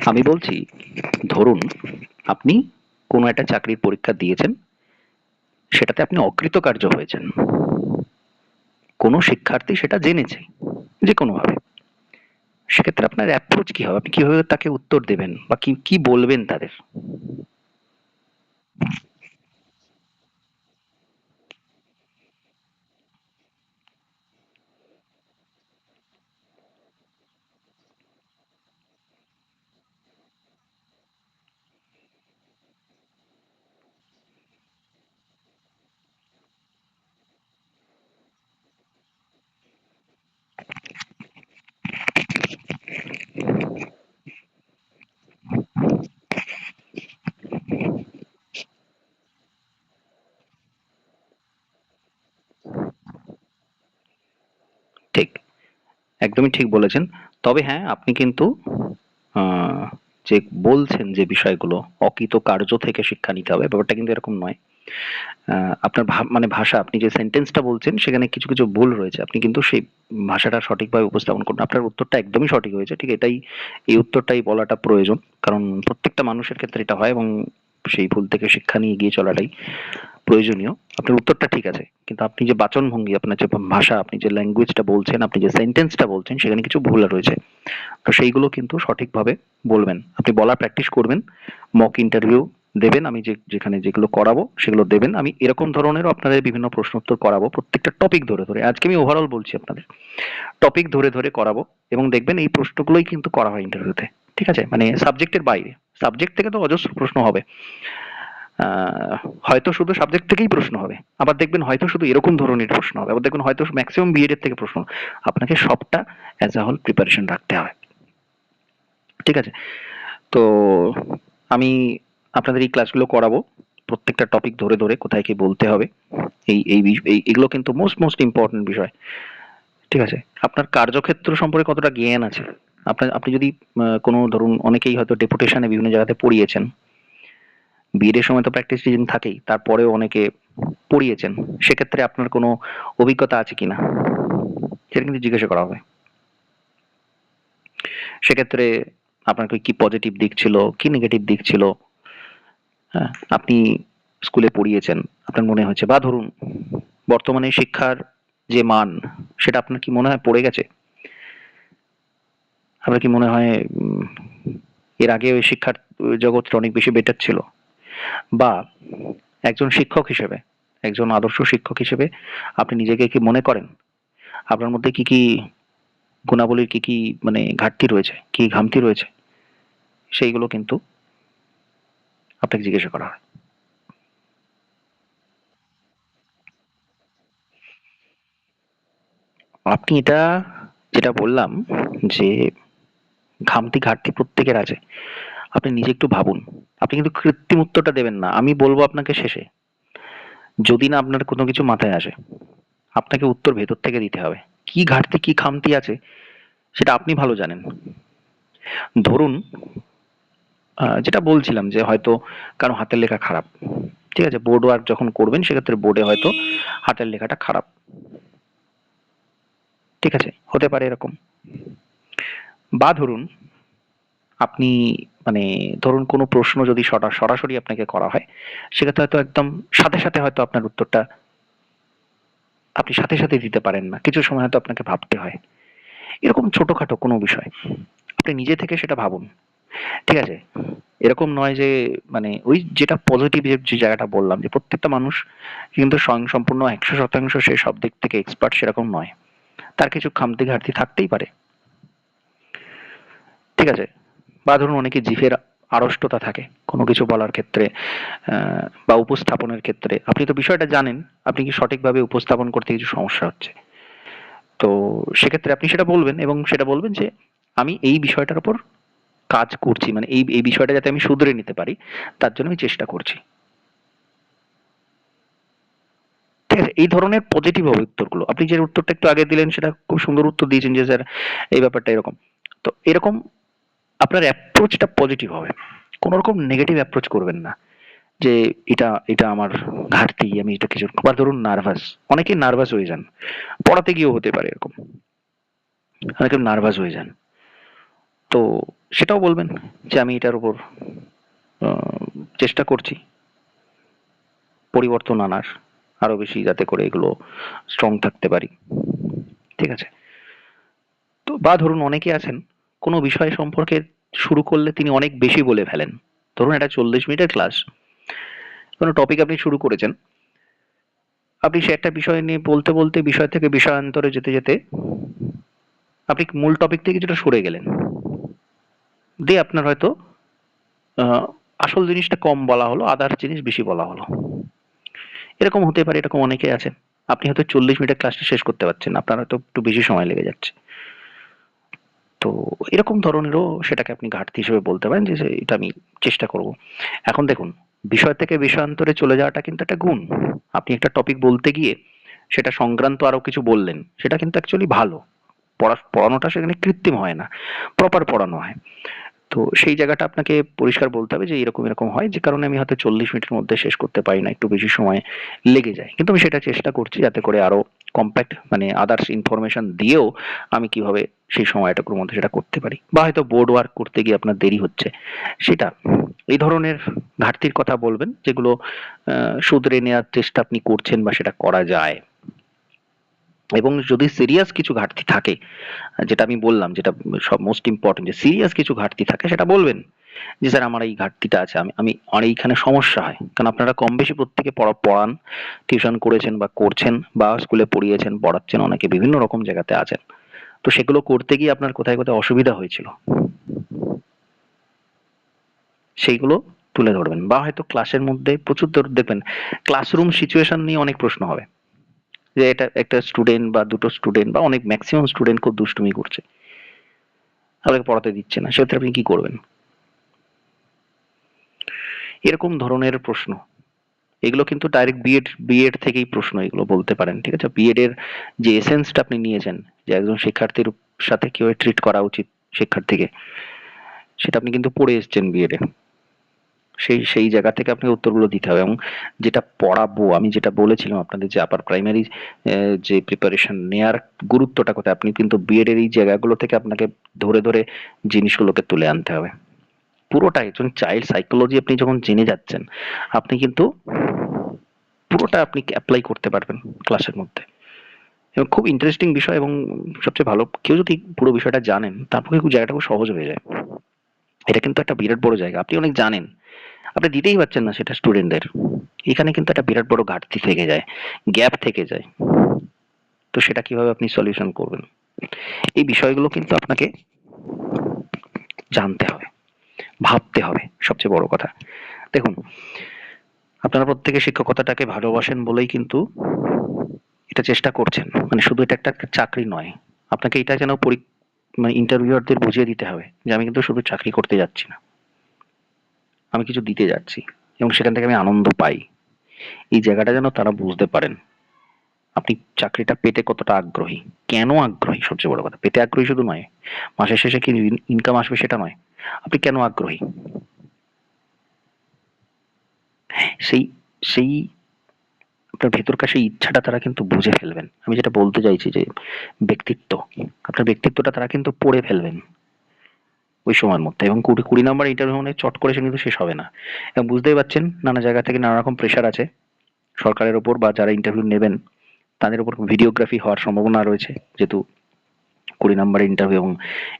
আমি বলছি, ধরুন আপনি কোনো একটা চাকরির পরীক্ষা দিয়েছেন, সেটাতে আপনি অকৃতকার্য হয়েছেন। কোনো শিক্ষার্থী সেটা জেনেছে যেকোনোভাবে। সেক্ষেত্রে আপনার অ্যাপ্রোচ কি হবে? আপনি কিভাবে তাকে উত্তর দেবেন বা কি, কি বলবেন তাদের? ঠিক, একদমই ঠিক বলেছেন। তবে হ্যাঁ, আপনি কিন্তু আ যে বলছেন যে বিষয়গুলো, অকৃতকার্য থেকে শিক্ষা নিতে হবে, ব্যাপারটা কিন্তু এরকম নয়। আপনার মানে ভাষা, আপনি যে সেন্টেন্সটা বলছেন সেখানে কিছু কিছু ভুল রয়েছে, আপনি কিন্তু সেই ভাষাটা সঠিকভাবে উপস্থাপন করুন। আপনার উত্তরটা একদমই সঠিক হয়েছে, ঠিক এটাই, এই উত্তরটাই বলাটা প্রয়োজন, কারণ প্রত্যেকটা মানুষের ক্ষেত্রে এটা হয় এবং সেই ভুল থেকে শিক্ষা নিয়ে এগিয়ে চলাটাই প্রয়োজনীয়। আপনার উত্তরটা ঠিক আছে, কিন্তু আপনি যে বাচনভঙ্গি, আপনার যে ভাষা, আপনি যে ল্যাঙ্গুয়েজটা বলছেন, আপনি যে সেন্টেন্সটা বলছেন সেখানে কিছু ভুল রয়েছে। তো সেইগুলো কিন্তু সঠিকভাবে বলবেন। আপনি বলার প্র্যাকটিস করবেন, মক ইন্টারভিউ দেবেন, আমি যেখানে যেগুলো করাবো সেগুলো দেবেন। আমি এরকম ধরনেরও আপনাদের বিভিন্ন প্রশ্ন উত্তর করাবো, প্রত্যেকটা টপিক ধরে ধরে। আজকে আমি ওভারঅল বলছি আপনাদের, টপিক ধরে ধরে করাবো, এবং দেখবেন এই প্রশ্নগুলোই কিন্তু করা হয় ইন্টারভিউতে। ঠিক আছে, মানে সাবজেক্টের বাইরে, সাবজেক্ট থেকে তো অজস্র প্রশ্ন হবে, হয়তো শুধু সাবজেক্ট থেকেই প্রশ্ন হবে, আবার দেখবেন হয়তো শুধু এরকম ধরনের প্রশ্ন হবে, আবার দেখবেন হয়তো ম্যাক্সিমাম বিএড এর থেকে প্রশ্ন। আপনাকে সবটা অ্যাজ আ হোল প্রিপারেশন রাখতে হবে। ঠিক আছে, তো আমি আপনাদের এই ক্লাসগুলো করাবো, প্রত্যেকটা টপিক ধরে ধরে কোথায় কি বলতে হবে, এগুলো কিন্তু মোস্ট মোস্ট ইম্পর্টেন্ট বিষয়। ঠিক আছে, আপনার কার্যক্ষেত্র সম্পর্কে কতটা জ্ঞান আছে, আপনি যদি কোনো ধরুন, অনেকেই হয়তো ডেপুটেশনে বিভিন্ন জায়গাতে পড়িয়েছেন, বিএড এর সময় তো প্র্যাকটিস রিজন থাকেই, তারপরেও অনেকে পড়িয়েছেন, সেক্ষেত্রে আপনার কোনো অভিজ্ঞতা আছে কিনা সেটা কিন্তু জিজ্ঞাসা করা হবে। সেক্ষেত্রে আপনার কি পজিটিভ দিক ছিল, কি নেগেটিভ দিক ছিল, হ্যাঁ, আপনি স্কুলে পড়িয়েছেন, আপনার মনে হয়েছে, বা ধরুন বর্তমানে শিক্ষার যে মান, সেটা আপনার কি মনে হয় পড়ে গেছে? আপনার কি মনে হয় এর আগে ওই শিক্ষার জগৎটা অনেক বেশি বেটার ছিল? বা একজন শিক্ষক হিসেবে, একজন আদর্শ শিক্ষক হিসেবে আপনি নিজেকে কি মনে করেন আপনার মধ্যে কি কি গুণাবলীর কি কি মানে ঘাটতি রয়েছে, কি ঘামতি রয়েছে, সেইগুলো কিন্তু আপনাকে জিজ্ঞাসা করা হয়। আপনি এটা যেটা বললাম, যে ঘামতি ঘাটতি প্রত্যেকের আছে, আপনি নিজে একটু ভাবুন। আপনি কিন্তু কৃত্রিম উত্তরটা দেবেন না, আমি বলবো আপনাকে শেষে, যদি না আপনার কোনো কিছু মাথায় আসে, আপনাকে উত্তর ভেতর থেকে দিতে হবে। কি ঘাটতি কি খামতি আছে সেটা আপনি ভালো জানেন। ধরুন যেটা বলছিলাম, যে হয়তো কারো হাতের লেখা খারাপ, ঠিক আছে, বোর্ড ওয়ার্ক যখন করবেন সেক্ষেত্রে বোর্ডে হয়তো হাতের লেখাটা খারাপ, ঠিক আছে, হতে পারে এরকম। বা ধরুন আপনি মানে ধরুন কোনো প্রশ্ন যদি সরাসরি আপনাকে করা হয়, সেক্ষেত্রে হয়তো একদম সাথে সাথে হয়তো আপনার উত্তরটা আপনি সাথে সাথে দিতে পারেন না, কিছু সময় হয়তো আপনাকে ভাবতে হয়। এরকম ছোটখাটো কোনো বিষয় আপনি নিজে থেকে সেটা ভাবুন। ঠিক আছে, এরকম নয় যে মানে ওই যেটা পজিটিভ যে জায়গাটা বললাম, যে প্রত্যেকটা মানুষ কিন্তু স্বয়ংসম্পূর্ণ 100% সে সব দিক থেকে এক্সপার্ট সেরকম নয়, তার কিছু খামতি ঘাটতি থাকতেই পারে। ঠিক আছে, বা ধরুন অনেকে জিভের আড়ষ্টতা থাকে কোনো কিছু বলার ক্ষেত্রে, বা উপস্থাপনের ক্ষেত্রে, আপনি তো বিষয়টা জানেন, আপনি কি সঠিকভাবে উপস্থাপন করতে কিছু সমস্যা হচ্ছে, তো সেক্ষেত্রে আপনি সেটা বলবেন, এবং সেটা বলবেন যে আমি এই বিষয়টার উপর কাজ করছি, মানে এই এই বিষয়টা যাতে আমি শুধরে নিতে পারি, তার জন্য আমি চেষ্টা করছি। ঠিক আছে, এই ধরনের পজিটিভ হবে উত্তরগুলো। আপনি যে উত্তরটা একটু আগে দিলেন সেটা খুব সুন্দর উত্তর দিয়েছেন, যে স্যার এই ব্যাপারটা এরকম। তো এরকম আপনার অ্যাপ্রোচটা পজিটিভ হবে, কোনো রকম নেগেটিভ অ্যাপ্রোচ করবেন না, যে এটা এটা আমার ঘাটতি, আমি এটা কিছু, আবার ধরুন নার্ভাস, অনেকে নার্ভাস হয়ে যান, পড়াতে গিয়েও হতে পারে এরকম, অনেকে নার্ভাস হয়ে যান, তো সেটাও বলবেন যে আমি এটার উপর চেষ্টা করছি পরিবর্তন আনার, আরো বেশি যাতে করে এগুলো স্ট্রং থাকতে পারি। ঠিক আছে, তো বা ধরুন অনেকে আছেন কোনো বিষয় সম্পর্কে শুরু করলে তিনি অনেক বেশি বলে ফেলেন। ধরুন এটা 40 মিনিটের ক্লাস, কোনো টপিক আপনি শুরু করেছেন, আপনি সে একটা বিষয় নিয়ে বলতে বলতে বিষয় থেকে বিষয়ান্তরে যেতে যেতে আপনি মূল টপিক থেকে কিছুটা সরে গেলেন, দিয়ে আপনার হয়তো আহ, আসল জিনিসটা কম বলা হলো, আদার জিনিস বেশি বলা হলো, এরকম হতে পারে, এরকম অনেকে আছেন। আপনি হয়তো 40 মিনিটের ক্লাসটা শেষ করতে পারছেন না, আপনার হয়তো একটু বেশি সময় লেগে যাচ্ছে, তো এরকম ধরনেরও সেটাকে আপনি ঘাটতি হিসেবে বলতে পারেন, যে এটা আমি চেষ্টা করব। এখন দেখুন, বিষয় থেকে বিষয়ান্তরে চলে যাওয়াটা কিন্তু একটা গুণ। আপনি একটা টপিক বলতে গিয়ে সেটা সংক্রান্ত আরো কিছু বললেন, সেটা কিন্তু অ্যাকচুয়ালি ভালো। পড়ানোটা সেখানে কৃত্রিম হয় না, প্রপার পড়ানো হয়। তো সেই জায়গাটা আপনাকে পরিষ্কার বলতে হবে যে এরকম এরকম হয়, যে কারণে আমি হয়তো 40 মিনিটের মধ্যে শেষ করতে পারি না, একটু বেশি সময় লেগে যায়, কিন্তু আমি সেটা চেষ্টা করছি যাতে করে আরো কম্প্যাক্ট মানে আদার্স ইনফরমেশন দিয়েও আমি কিভাবে সেই সময়টুকুর মধ্যে সেটা করতে পারি, বা হয়তো বোর্ড ওয়ার্ক করতে গিয়ে আপনার দেরি হচ্ছে সেটা, এই ধরনের ঘাটতির কথা বলবেন যেগুলো শুধরে নেওয়ার চেষ্টা আপনি করছেন বা সেটা করা যায়। এবং যদি সিরিয়াস কিছু ঘাটতি থাকে, যেটা আমি বললাম, যেটা সব মোস্ট ইম্পর্টেন্ট, যে সিরিয়াস কিছু ঘাটতি থাকে সেটা বলবেন যে স্যার আমার এই ঘাটতিটা আছে, আমি আমি আমার এইখানে সমস্যা হয়, কারণ আপনারা কম বেশি প্রত্যেকে পড়ান, টিউশন করেছেন বা করছেন, বা স্কুলে পড়িয়েছেন, পড়াচ্ছেন, অনেকে বিভিন্ন রকম জায়গাতে আছেন, তো সেগুলো করতে গিয়ে আপনার কোথায় কোথায় অসুবিধা হয়েছিল সেইগুলো তুলে ধরবেন। বা হয়তো ক্লাসের মধ্যে প্রচুর দেখবেন ক্লাসরুম সিচুয়েশন নিয়ে অনেক প্রশ্ন হবে, যে এটা একটা স্টুডেন্ট বা দুটো স্টুডেন্ট বা অনেক ম্যাক্সিমাম স্টুডেন্ট খুব দুষ্টুমি করছে, আপনাকে পড়াতে দিচ্ছে না, সেক্ষেত্রে আপনি কি করবেন? এরকম ধরনের প্রশ্ন, এগুলো কিন্তু ডাইরেক্ট বিএড থেকেই প্রশ্ন, এগুলো বলতে পারেন, ঠিক আছে? বিএড এর যে এসেন্সটা আপনি নিয়েছেন, যে একজন শিক্ষার্থীর সাথে কিভাবে ট্রিট করা উচিত শিক্ষার্থীকে, সেটা আপনি কিন্তু পড়ে এসেছেন বিএড এ, সেই সেই জায়গা থেকে আপনাকে উত্তরগুলো দিতে হবে। এবং যেটা পড়াবো, আমি যেটা বলেছিলাম আপনাদের, যে আপার প্রাইমারি যে প্রিপারেশন নেয়ার গুরুত্বটা কোথায়, আপনি কিন্তু বিএড এর এই জায়গাগুলো থেকে আপনাকে ধরে ধরে জিনিসগুলোকে তুলে আনতে হবে। পুরোটা একজন চাইল্ড সাইকোলজি আপনি যখন জেনে যাচ্ছেন, আপনি কিন্তু পুরোটা আপনি অ্যাপ্লাই করতে পারবেন ক্লাসের মধ্যে। এবং খুব ইন্টারেস্টিং বিষয়, এবং সবচেয়ে ভালো, কেউ যদি পুরো বিষয়টা জানেন তার পক্ষে খুব জায়গাটা খুব সহজ হয়ে যায়। এটা কিন্তু একটা বিরাট বড় জায়গা, আপনি অনেক জানেন, আপনি দিতেই পারছেন না সেটা স্টুডেন্টদের, এখানে কিন্তু একটা বিরাট বড় ঘাটতি থেকে যায়, গ্যাপ থেকে যায়। তো সেটা কিভাবে আপনি সলিউশন করবেন, এই বিষয়গুলো কিন্তু আপনাকে জানতে হবে, ভাবতে হবে, সবচেয়ে বড় কথা। দেখুন, আপনারা প্রত্যেকে শিক্ষকতাটাকে ভালোবাসেন বলেই কিন্তু এটা চেষ্টা করছেন, মানে শুধু এটা একটা চাকরি নয়, আপনাকে এটা যেন মানে ইন্টারভিউয়ারদের বুঝিয়ে দিতে হবে যে আমি কিন্তু শুধু চাকরি করতে যাচ্ছি না, আমি কিছু দিতে যাচ্ছি, এবং সেখান থেকে আমি আনন্দ পাই, এই জায়গাটা যেন তারা বুঝতে পারেন। আপনি চাকরিটা পেতে কতটা আগ্রহী, কেন আগ্রহী, সবচেয়ে বড় কথা, পেতে আগ্রহী শুধু নয়, মাসের শেষে কি ইনকাম আসবে সেটা নয়, আপনি কেন আগ্রহী, সেই সেই আপনার ভেতরকার সেই ইচ্ছাটা তারা কিন্তু বুঝে ফেলবেন। আমি যেটা বলতে চাইছি যে ব্যক্তিত্ব, আপনার ব্যক্তিত্বটা তারা কিন্তু পড়ে ফেলবেন ওই সময়ের মধ্যে। এবং 20 নাম্বার ইন্টারভিউ মানে চট করে সে কিন্তু শেষ হবে না, এবং বুঝতেই পারছেন নানা জায়গা থেকে নানা রকম প্রেশার আছে সরকারের ওপর, বা যারা ইন্টারভিউ নেবেন তাদের উপর ভিডিওগ্রাফি হওয়ার সম্ভাবনা রয়েছে, যেহেতু 20 নাম্বারের ইন্টারভিউ এবং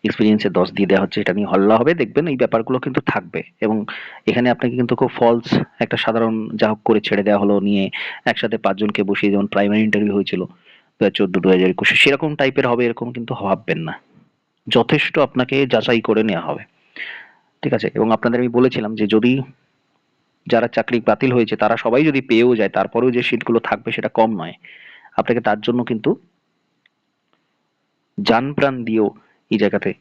এক্সপিরিয়েন্সে 10 দিয়ে দেওয়া হচ্ছে, এটা নিয়ে হল্লা হবে, দেখবেন এই ব্যাপারগুলো কিন্তু থাকবে। এবং এখানে আপনাকে কিন্তু খুব ফলস একটা সাধারণ যা হোক করে ছেড়ে দেওয়া হলো নিয়ে একসাথে 5 জনকে বসিয়ে, যেমন প্রাইমারি ইন্টারভিউ হয়েছিল 2014 2021, সেরকম টাইপের হবে এরকম কিন্তু ভাববেন না, যথেষ্ট আপনাকে যাচাই করে নেওয়া হবে, ঠিক আছে? এবং আপনাদের আমি বলেছিলাম যে যদি যারা চাকরি বাতিল হয়েছে তারা সবাই যদি পেয়েও যায়, তারপরেও যে সিটগুলো থাকবে সেটা কম নয়, আপনাকে তার জন্য কিন্তু জান প্রাণ দিয়েও এই জায়গাতে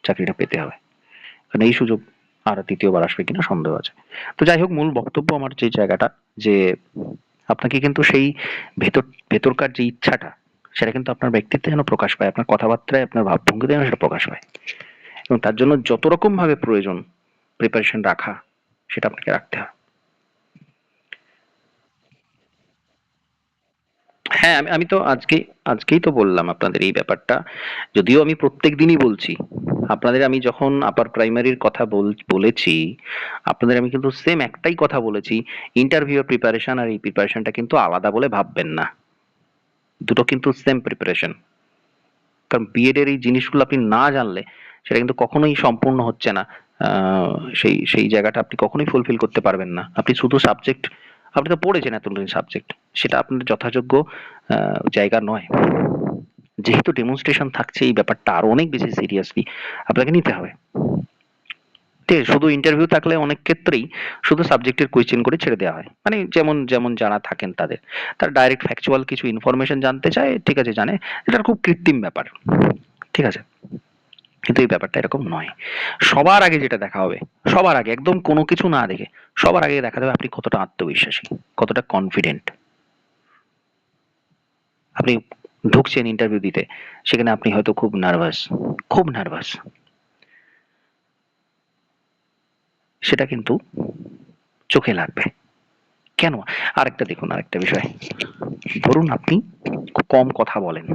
চাকরিটা পেতে হবে, কারণ এই সুযোগ আর দ্বিতীয়বার আসবে কিনা সন্দেহ আছে। তো যাই হোক, মূল বক্তব্য আমার যে জায়গাটা, যে আপনাকে কিন্তু সেই ভেতর ভেতরকার যে ইচ্ছাটা, সেটা কিন্তু আপনার ব্যক্তিত্বে যেন প্রকাশ পায়, আপনার কথাবার্তায়, আপনার ভাবভঙ্গিতে যেন সেটা প্রকাশ পায়, এবং তার জন্য যত রকম ভাবে প্রয়োজন প্রিপারেশন রাখা, সেটা আপনাকে রাখতে হবে। হ্যাঁ, আমি আমি তো আজকেই তো বললাম আপনাদের এই ব্যাপারটা। যদিও আমি প্রত্যেকদিনই বলছি। আপনাদের আমি যখন আপার প্রাইমারির কথা বলেছি, আপনাদের আমি কিন্তু সেম একটাই কথা বলেছি, ইন্টারভিউ প্রিপারেশন আর এই প্রিপারেশনটা কিন্তু আলাদা বলে ভাববেন না। দুটো কিন্তু সেম প্রিপারেশন। কারণ বিএড এর এই জিনিসগুলো আপনি না জানলে সেটা কিন্তু কখনোই সম্পূর্ণ হচ্ছে না। সেই সেই জায়গাটা আপনি কখনোই ফুলফিল করতে পারবেন না। আপনি শুধু সাবজেক্ট, আপনি তো পড়েছেন এতগুলো সাবজেক্ট, সেটা আপনার যথাযোগ্য জায়গা নয়। যেহেতু ডেমনস্ট্রেশন থাকছে, এই ব্যাপারটা আরো অনেক বেশি সিরিয়াসলি আপনাকে নিতে হবে। ঠিক আছে? শুধু ইন্টারভিউ থাকলে অনেক ক্ষেত্রেই শুধু সাবজেক্টের কোয়েশ্চেন করে ছেড়ে দেওয়া হয়, মানে যেমন যেমন যারা থাকেন তাদের, তারা ডাইরেক্ট ফ্যাকচুয়াল কিছু ইনফরমেশন জানতে চায়, ঠিক আছে, জানে, এটা খুব কৃত্রিম ব্যাপার, ঠিক আছে? কিন্তু এই ব্যাপারটা এরকম নয়। সবার আগে যেটা দেখা হবে, সবার আগে একদম কোনো কিছু না দেখে, সবার আগে দেখা যাবে আপনি কতটা আত্মবিশ্বাসী, কতটা কনফিডেন্ট। আপনি ঢুকছেন ইন্টারভিউ দিতে, সেখানে আপনি হয়তো খুব নার্ভাস, খুব নার্ভাস, সেটা কিন্তু চোখে লাগবে। কেন? আরেকটা দেখুন, আরেকটা বিষয়, ধরুন আপনি খুব কম কথা বলেন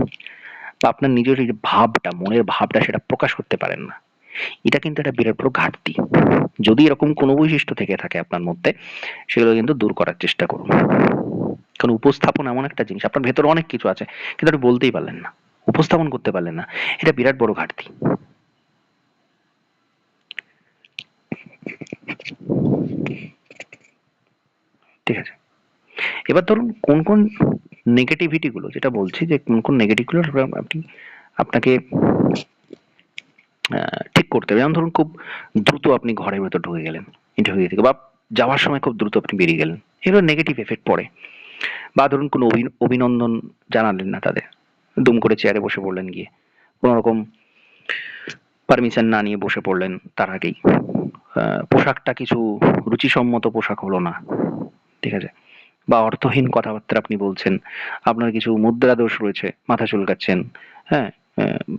বা আপনার নিজের এই যে ভাবটা, মনের ভাবটা সেটা প্রকাশ করতে পারেন না। এটা কিন্তু একটা বিরাট বড় ঘাটতি। যদি এরকম কোনো বৈশিষ্ট্য থেকে থাকে আপনার মধ্যে, সেগুলো কিন্তু দূর করার চেষ্টা করুন। কারণ উপস্থাপন এমন একটা জিনিস, আপনার ভেতরে অনেক কিছু আছে কিন্তু আপনি বলতেই পারলেন না, উপস্থাপন করতে পারলেন না। এটা বিরাট বড় ঘাটতি। ঠিক আছে? এবার ধরুন কোন, কোন নেগেটিভিটি গুলো, যেটা বলছি যে কোন, কোন নেগেটিভ গুলো আপনি আপনাকে ঠিক করতে হবে। যেমন ধরুন খুব দ্রুত আপনি ঘরের ভেতর ঢুকে গেলেন ইন্টারভিউ থেকে, বা যাওয়ার সময় খুব দ্রুত আপনি বেরিয়ে গেলেন। এগুলো নেগেটিভ এফেক্ট পড়ে। বা ধরুন কোনো অভিনন্দন জানালেন না তাদের। দুম করে চেয়ারে বসে পড়লেন গিয়ে। কোন রকম পারমিশন না নিয়ে বসে পড়লেন তার আগেই। পোশাকটা কিছু রুচিসম্মত পোশাক হলো না। ঠিক আছে? বা অর্থহীন কথাবার্তা আপনি বলছেন, আপনার কিছু মুদ্রা দোষ রয়েছে, মাথা চুলকাচ্ছেন, হ্যাঁ?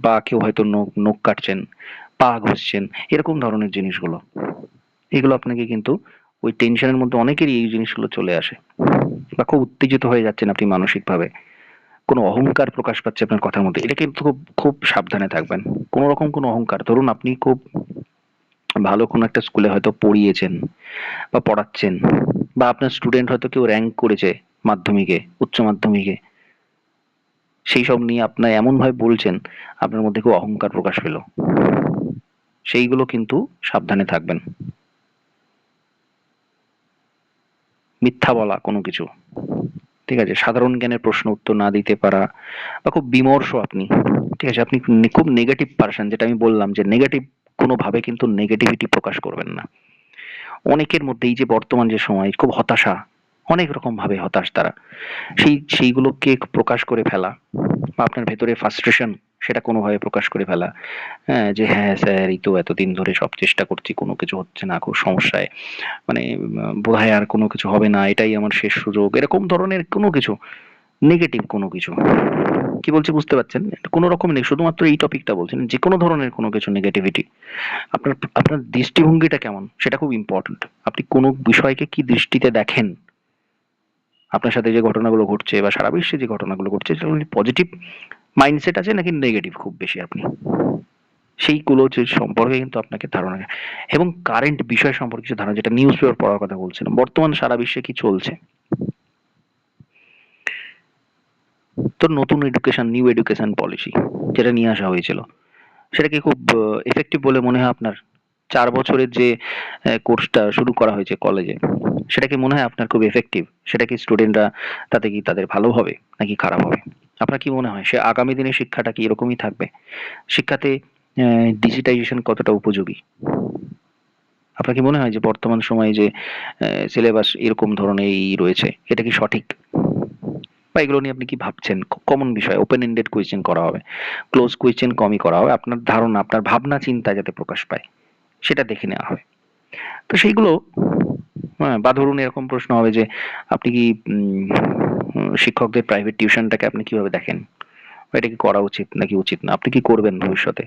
বা কেউ হয়তো নখ নখ কাটছেন, পা ঘষছেন, এরকম ধরনের জিনিসগুলো। এগুলো আপনাকে কিন্তু ওই টেনশনের মধ্যে অনেকেরই এই জিনিসগুলো চলে আসে। বা খুব উত্তেজিত হয়ে যাচ্ছেন আপনি মানসিকভাবে। কোনো অহংকার প্রকাশ পাচ্ছে আপনার কথার মধ্যে। এটা কিন্তু খুব, খুব সাবধানে থাকবেন। কোন রকম কোনো অহংকার, ধরুন আপনি খুব ভালো কোনো একটা স্কুলে হয়তো পড়িয়েছেন বা পড়াচ্ছেন, বা আপনার স্টুডেন্ট হয়তো কেউ র‍্যাংক করেছে মাধ্যমিকে, উচ্চ মাধ্যমিকে। সেইসব নিয়ে আপনার এমনভাবে বলছেন, আপনার মধ্যে খুব অহংকার প্রকাশ পেল। সেইগুলো কিন্তু সাবধানে থাকবেন। মিথ্যা বলা কোনো কিছু। ঠিক আছে? সাধারণ জ্ঞানের প্রশ্ন উত্তর না দিতে পারা, বা খুব বিমর্ষ আপনি। ঠিক আছে? আপনি খুব নেগেটিভ পারসন, যেটা আমি বললাম যে নেগেটিভ কোনোভাবে কিন্তু নেগেটিভিটি প্রকাশ করবেন না। অনেকের মধ্যে এই যে বর্তমান যে সময় খুব হতাশা, অনেক রকম ভাবে হতাশ তারা। সেইগুলোকে প্রকাশ করে ফেলা, বা আপনার ভেতরে ফ্রাস্ট্রেশন সেটা কোনোভাবে প্রকাশ করে ফেলা। হ্যাঁ, যে হ্যাঁ স্যার, এই তো এতদিন ধরে সব চেষ্টা করছি, কোনো কিছু হচ্ছে না, খুব সমস্যায়, মানে বোধহয় আর কোনো কিছু হবে না, এটাই আমার শেষ সুযোগ, এরকম ধরনের কোনো কিছু, নেগেটিভ কোনো কিছু। কি বলছি বুঝতে পারছেন? কোনো রকম নেই, শুধুমাত্র এই টপিকটা বলছি না, যে কোনো ধরনের কোনো কিছু নেগেটিভিটি। আপনার আপনার দৃষ্টিভঙ্গিটা কেমন সেটা খুব ইম্পর্টেন্ট। আপনি কোনো বিষয়কে কি দৃষ্টিতে দেখেন, আপনার সাথে যে ঘটনাগুলো ঘটছে বা সারা বিশ্বে যে ঘটনাগুলো ঘটছে, সেগুলো পজিটিভ মাইন্ডসেট আছে নাকি নেগেটিভ খুব বেশি আপনি, সেইগুলো যে সম্পর্কে কিন্তু আপনাকে ধারণা, এবং কারেন্ট বিষয় সম্পর্কে কিছু ধারণা, যেটা নিউজ পেপার পড়ার কথা বলছিলাম, বর্তমান সারা বিশ্বে কি চলছে। তো নতুন এডুকেশন, নিউ এডুকেশন পলিসি যেটা নিয়ে আসা হয়েছিল, সেটা কি খুব এফেক্টিভ বলে মনে হয় আপনার? ৪ বছরের যে কোর্সটা শুরু করা হয়েছে কলেজে, সেটা কি মনে হয় আপনার খুব এফেক্টিভ? সেটা কি স্টুডেন্টরা, তাতে কি তাদের ভালো হবে নাকি খারাপ হবে? আপনার কি মনে হয় সে আগামী দিনের শিক্ষাটা কি এরকমই থাকবে? শিক্ষাতে ডিজিটাইজেশন কতটা উপযোগী? আপনার কি মনে হয় যে বর্তমান সময়ে যে সিলেবাস এরকম ধরনের রয়েছে, এটা কি সঠিক? বা এগুলো নিয়ে আপনি কি ভাবছেন? খুব কমন বিষয়, ওপেন এন্ডেড কোয়েশ্চেন করা হবে। ক্লোজ কোয়েশ্চেন কমই করা হবে। আপনার ধারণা, আপনার ভাবনা চিন্তা যাতে প্রকাশ পায়, সেটা দেখে নেওয়া হবে। তো সেইগুলো, হ্যাঁ, বা ধরুন এরকম প্রশ্ন হবে যে আপনি কি শিক্ষকদের প্রাইভেট টিউশনটাকে আপনি কিভাবে দেখেন? বা এটা কি করা উচিত নাকি উচিত না? আপনি কি করবেন ভবিষ্যতে?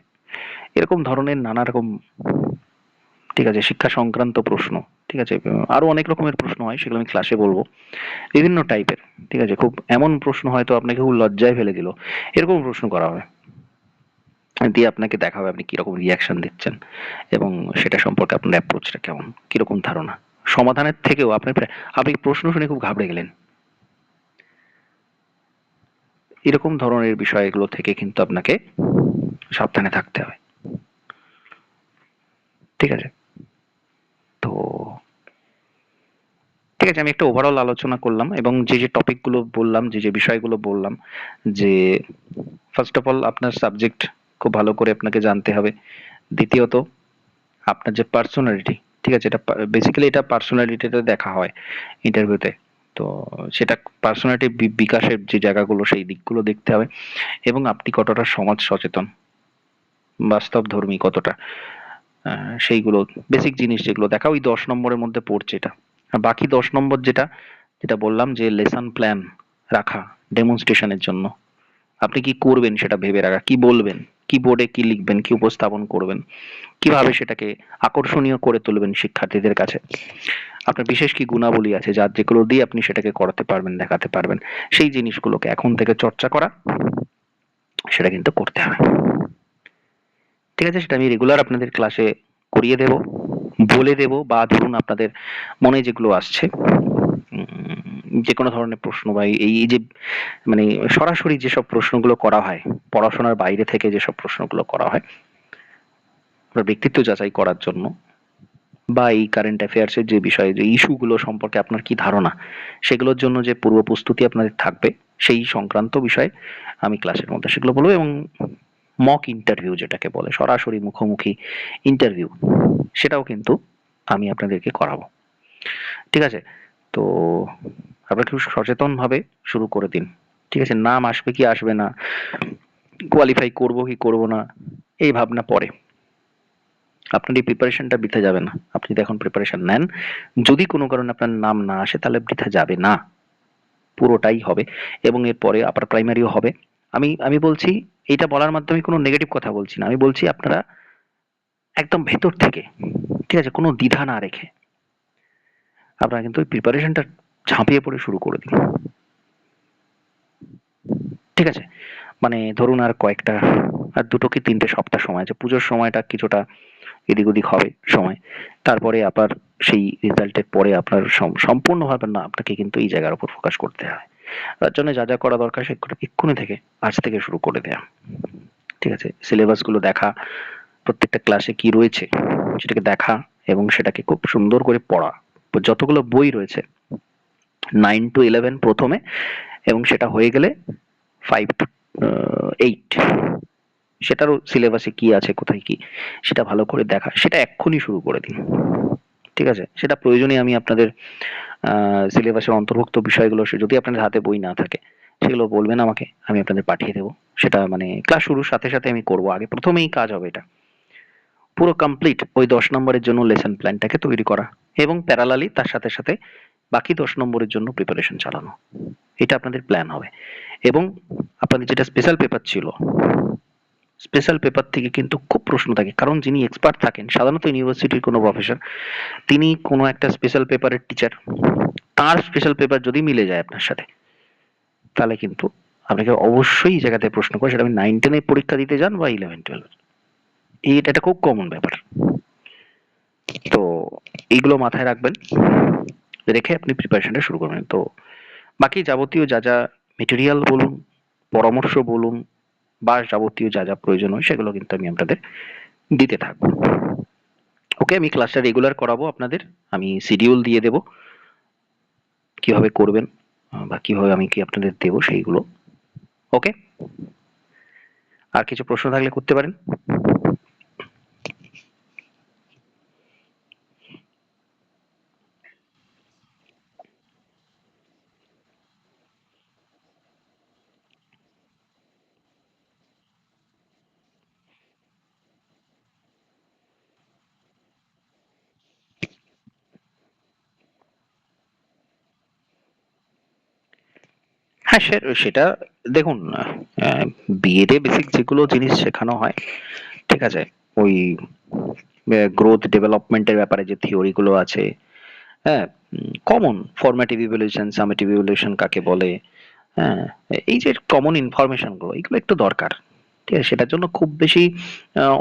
এরকম ধরনের নানা রকম, ঠিক আছে, শিক্ষা সংক্রান্ত প্রশ্ন। ঠিক আছে? আরো অনেক রকমের প্রশ্ন হয়, সেগুলো আমি ক্লাসে বলব। বিভিন্ন টাইপের। ঠিক আছে? খুব এমন প্রশ্ন হয়তো আপনাকে খুব লজ্জায় ফেলে দিল। এরকম প্রশ্ন করা হবে। দিয়ে আপনাকে দেখা হবে আপনি কিরকম রিঅ্যাকশন দিচ্ছেন, এবং সেটা সম্পর্কে আপনার অ্যাপ্রোচটা কেমন, কিরকম ধারণা। সমাধানের থেকেও আপনি প্রশ্ন শুনে খুব ঘাবড়ে গেলেন। এরকম ধরনের বিষয়গুলো থেকে কিন্তু আপনাকে সাবধানে থাকতে হবে। ঠিক আছে? তো ঠিক আছে, আমি একটা ওভারঅল আলোচনা করলাম, এবং যে, যে টপিক গুলো বললাম, যে, যে বিষয়গুলো বললাম, যে ফার্স্ট অফ অল আপনার সাবজেক্ট খুব ভালো করে আপনাকে জানতে হবে। দ্বিতীয়ত আপনার যে পার্সোনালিটি, ঠিক আছে? এটা বেসিক্যালি এটা পার্সোনালিটিটা দেখা হয় ইন্টারভিউতে। তো সেটা পার্সোনালিটি বিকাশের যে জায়গাগুলো, সেই দিকগুলো দেখতে হবে, এবং আপনি কতটা সমাজ সচেতন, বাস্তবধর্মী কতটা, সেইগুলো বেসিক জিনিস যেগুলো দেখা ওই ১০ নম্বরের মধ্যে পড়ছে এটা। আর বাকি ১০ নম্বর যেটা, যেটা বললাম যে লেসন প্ল্যান রাখা ডেমনস্ট্রেশনের জন্য। আপনি কি করবেন সেটা ভেবে রাখা, কি বলবেন, কি বোর্ডে কি লিখবেন, কি উপস্থাপন করবেন, কিভাবে সেটাকে আকর্ষণীয় করে তুলবেন শিক্ষার্থীদের কাছে, আপনার বিশেষ কি গুণাবলী আছে যার যেগুলো দিয়ে আপনি সেটাকে করাতে পারবেন, দেখাতে পারবেন, সেই জিনিসগুলোকে এখন থেকে চর্চা করা, সেটা কিন্তু করতে হবে। ঠিক আছে, সেটা আমি রেগুলার আপনাদের ক্লাসে করিয়ে দেব, বলে দেব, বা ধরুন আপনাদের মনে যেগুলো আসছে যে কোনো ধরনের প্রশ্ন বা এই যে মানে সরাসরি যেসব প্রশ্নগুলো করা হয়, পড়াশোনার বাইরে থেকে যেসব প্রশ্নগুলো করা হয় আপনার ব্যক্তিত্ব যাচাই করার জন্য, বা এই কারেন্ট অ্যাফেয়ার্সের যে বিষয়ে যে ইস্যুগুলো সম্পর্কে আপনার কি ধারণা, সেগুলোর জন্য যে পূর্ব প্রস্তুতি আপনাদের থাকবে সেই সংক্রান্ত বিষয়ে আমি ক্লাসের মধ্যে সেগুলো বলবো। এবং মক ইন্টারভিউ যেটাকে বলে, সরাসরি মুখোমুখি ইন্টারভিউ, সেটাও কিন্তু আমি আপনাদেরকে করাবো। ঠিক আছে, তো আপনারা একটু সচেতনভাবে শুরু করে দিন। ঠিক আছে, নাম আসবে কি আসবে না, কোয়ালিফাই করব কি করব না, এই ভাবনা পরে। আপনার এই প্রিপারেশনটা বৃথা যাবে না। আপনি যদি এখন প্রিপারেশন নেন, যদি কোনো কারণে আপনার নাম না আসে তাহলে বৃথা যাবে না, পুরোটাই হবে। এবং এরপরে আপার প্রাইমারিও হবে। আমি আমি বলছি, এটা বলার মাধ্যমে কোনো নেগেটিভ কথা বলছি না, আমি বলছি আপনারা একদম ভেতর থেকে, ঠিক আছে, কোনো দ্বিধা না রেখে আপনারা কিন্তু ওই প্রিপারেশনটা ঝাঁপিয়ে পড়ে শুরু করে দিন। ঠিক আছে, মানে ধরুন আর কয়েকটা, আর দুটো কি তিনটে সপ্তাহ সময় আছে, পুজোর সময়টা কিছুটা এদিক ওদিক হবে সময়, তারপরে আবার সেই রেজাল্টের পরে আপনার সম্পূর্ণভাবে না আপনাকে কিন্তু এই জায়গার উপর ফোকাস করতে হয়। তার জন্য যা যা করা দরকার সেগুলো এক্ষুনি থেকে, আজ থেকে শুরু করে দেয়া। ঠিক আছে, সিলেবাস গুলো দেখা, প্রত্যেকটা ক্লাসে কি রয়েছে সেটাকে দেখা, এবং সেটাকে খুব সুন্দর করে পড়া। যতগুলো বই রয়েছে 9 to 11 প্রথমে, এবং সেটা হয়ে গেলে 5 to 8 সেটারও সিলেবাসে কি আছে, কোথায় কি, সেটা ভালো করে দেখা, সেটা এক্ষুনি শুরু করে দিন। ঠিক আছে, সেটা প্রয়োজনে আমি আপনাদের সিলেবাসের অন্তর্ভুক্ত বিষয়গুলো যদি আপনাদের হাতে বই না থাকে সেগুলো বলবেন আমাকে, আমি আপনাদের পাঠিয়ে দেবো। সেটা মানে ক্লাস শুরুর সাথে সাথে আমি করব, আগে প্রথমেই কাজ হবে এটা পুরো কমপ্লিট ওই 10 নম্বরের জন্য লেসন প্ল্যানটাকে তৈরি করা, এবং প্যারালালি তার সাথে সাথে বাকি 10 নম্বরের জন্য প্রিপারেশন চালানো, এটা আপনাদের প্ল্যান হবে। এবং আপনাদের যেটা স্পেশাল পেপার ছিল, স্পেশাল পেপার থেকে কিন্তু খুব প্রশ্ন থাকে, কারণ যিনি এক্সপার্ট থাকেন সাধারণত ইউনিভার্সিটির কোনো প্রফেসর, তিনি কোনো একটা স্পেশাল পেপারের টিচার, তার স্পেশাল পেপার যদি মিলে যায় আপনার সাথে, তাহলে কিন্তু আপনাকে অবশ্যই এই জায়গাতে প্রশ্ন করে, সেটা আমি 9-10 পরীক্ষা দিতে যান বা 11-12, এটা খুব কমন ব্যাপার। তো এইগুলো মাথায় রাখবেন, রেখে আপনি প্রিপারেশনটা শুরু করবেন। তো বাকি যাবতীয় যা যা মেটেরিয়াল বলুন, পরামর্শ বলুন, বা যাবতীয় যা যা প্রয়োজন হয় সেগুলো কিন্তু আমি আপনাদের দিতে থাকবো। ওকে, আমি ক্লাসটা রেগুলার করাবো আপনাদের, আমি শিডিউল দিয়ে দেব কিভাবে করবেন, বা কিভাবে আমি কি আপনাদের দেবো সেইগুলো। ওকে, আর কিছু প্রশ্ন থাকলে করতে পারেন। হ্যাঁ, সেটা দেখুন, বিএড এ বেসিক যেগুলো জিনিস শেখানো হয়, ঠিক আছে, ওই গ্রোথ ডেভেলপমেন্টের ব্যাপারে যে থিওরি গুলো আছে, হ্যাঁ, common formative evaluation, summative evaluation কাকে বলে, হ্যাঁ, এই যে কমন ইনফরমেশন গুলো, এগুলো একটু দরকার। ঠিক আছে, সেটার জন্য খুব বেশি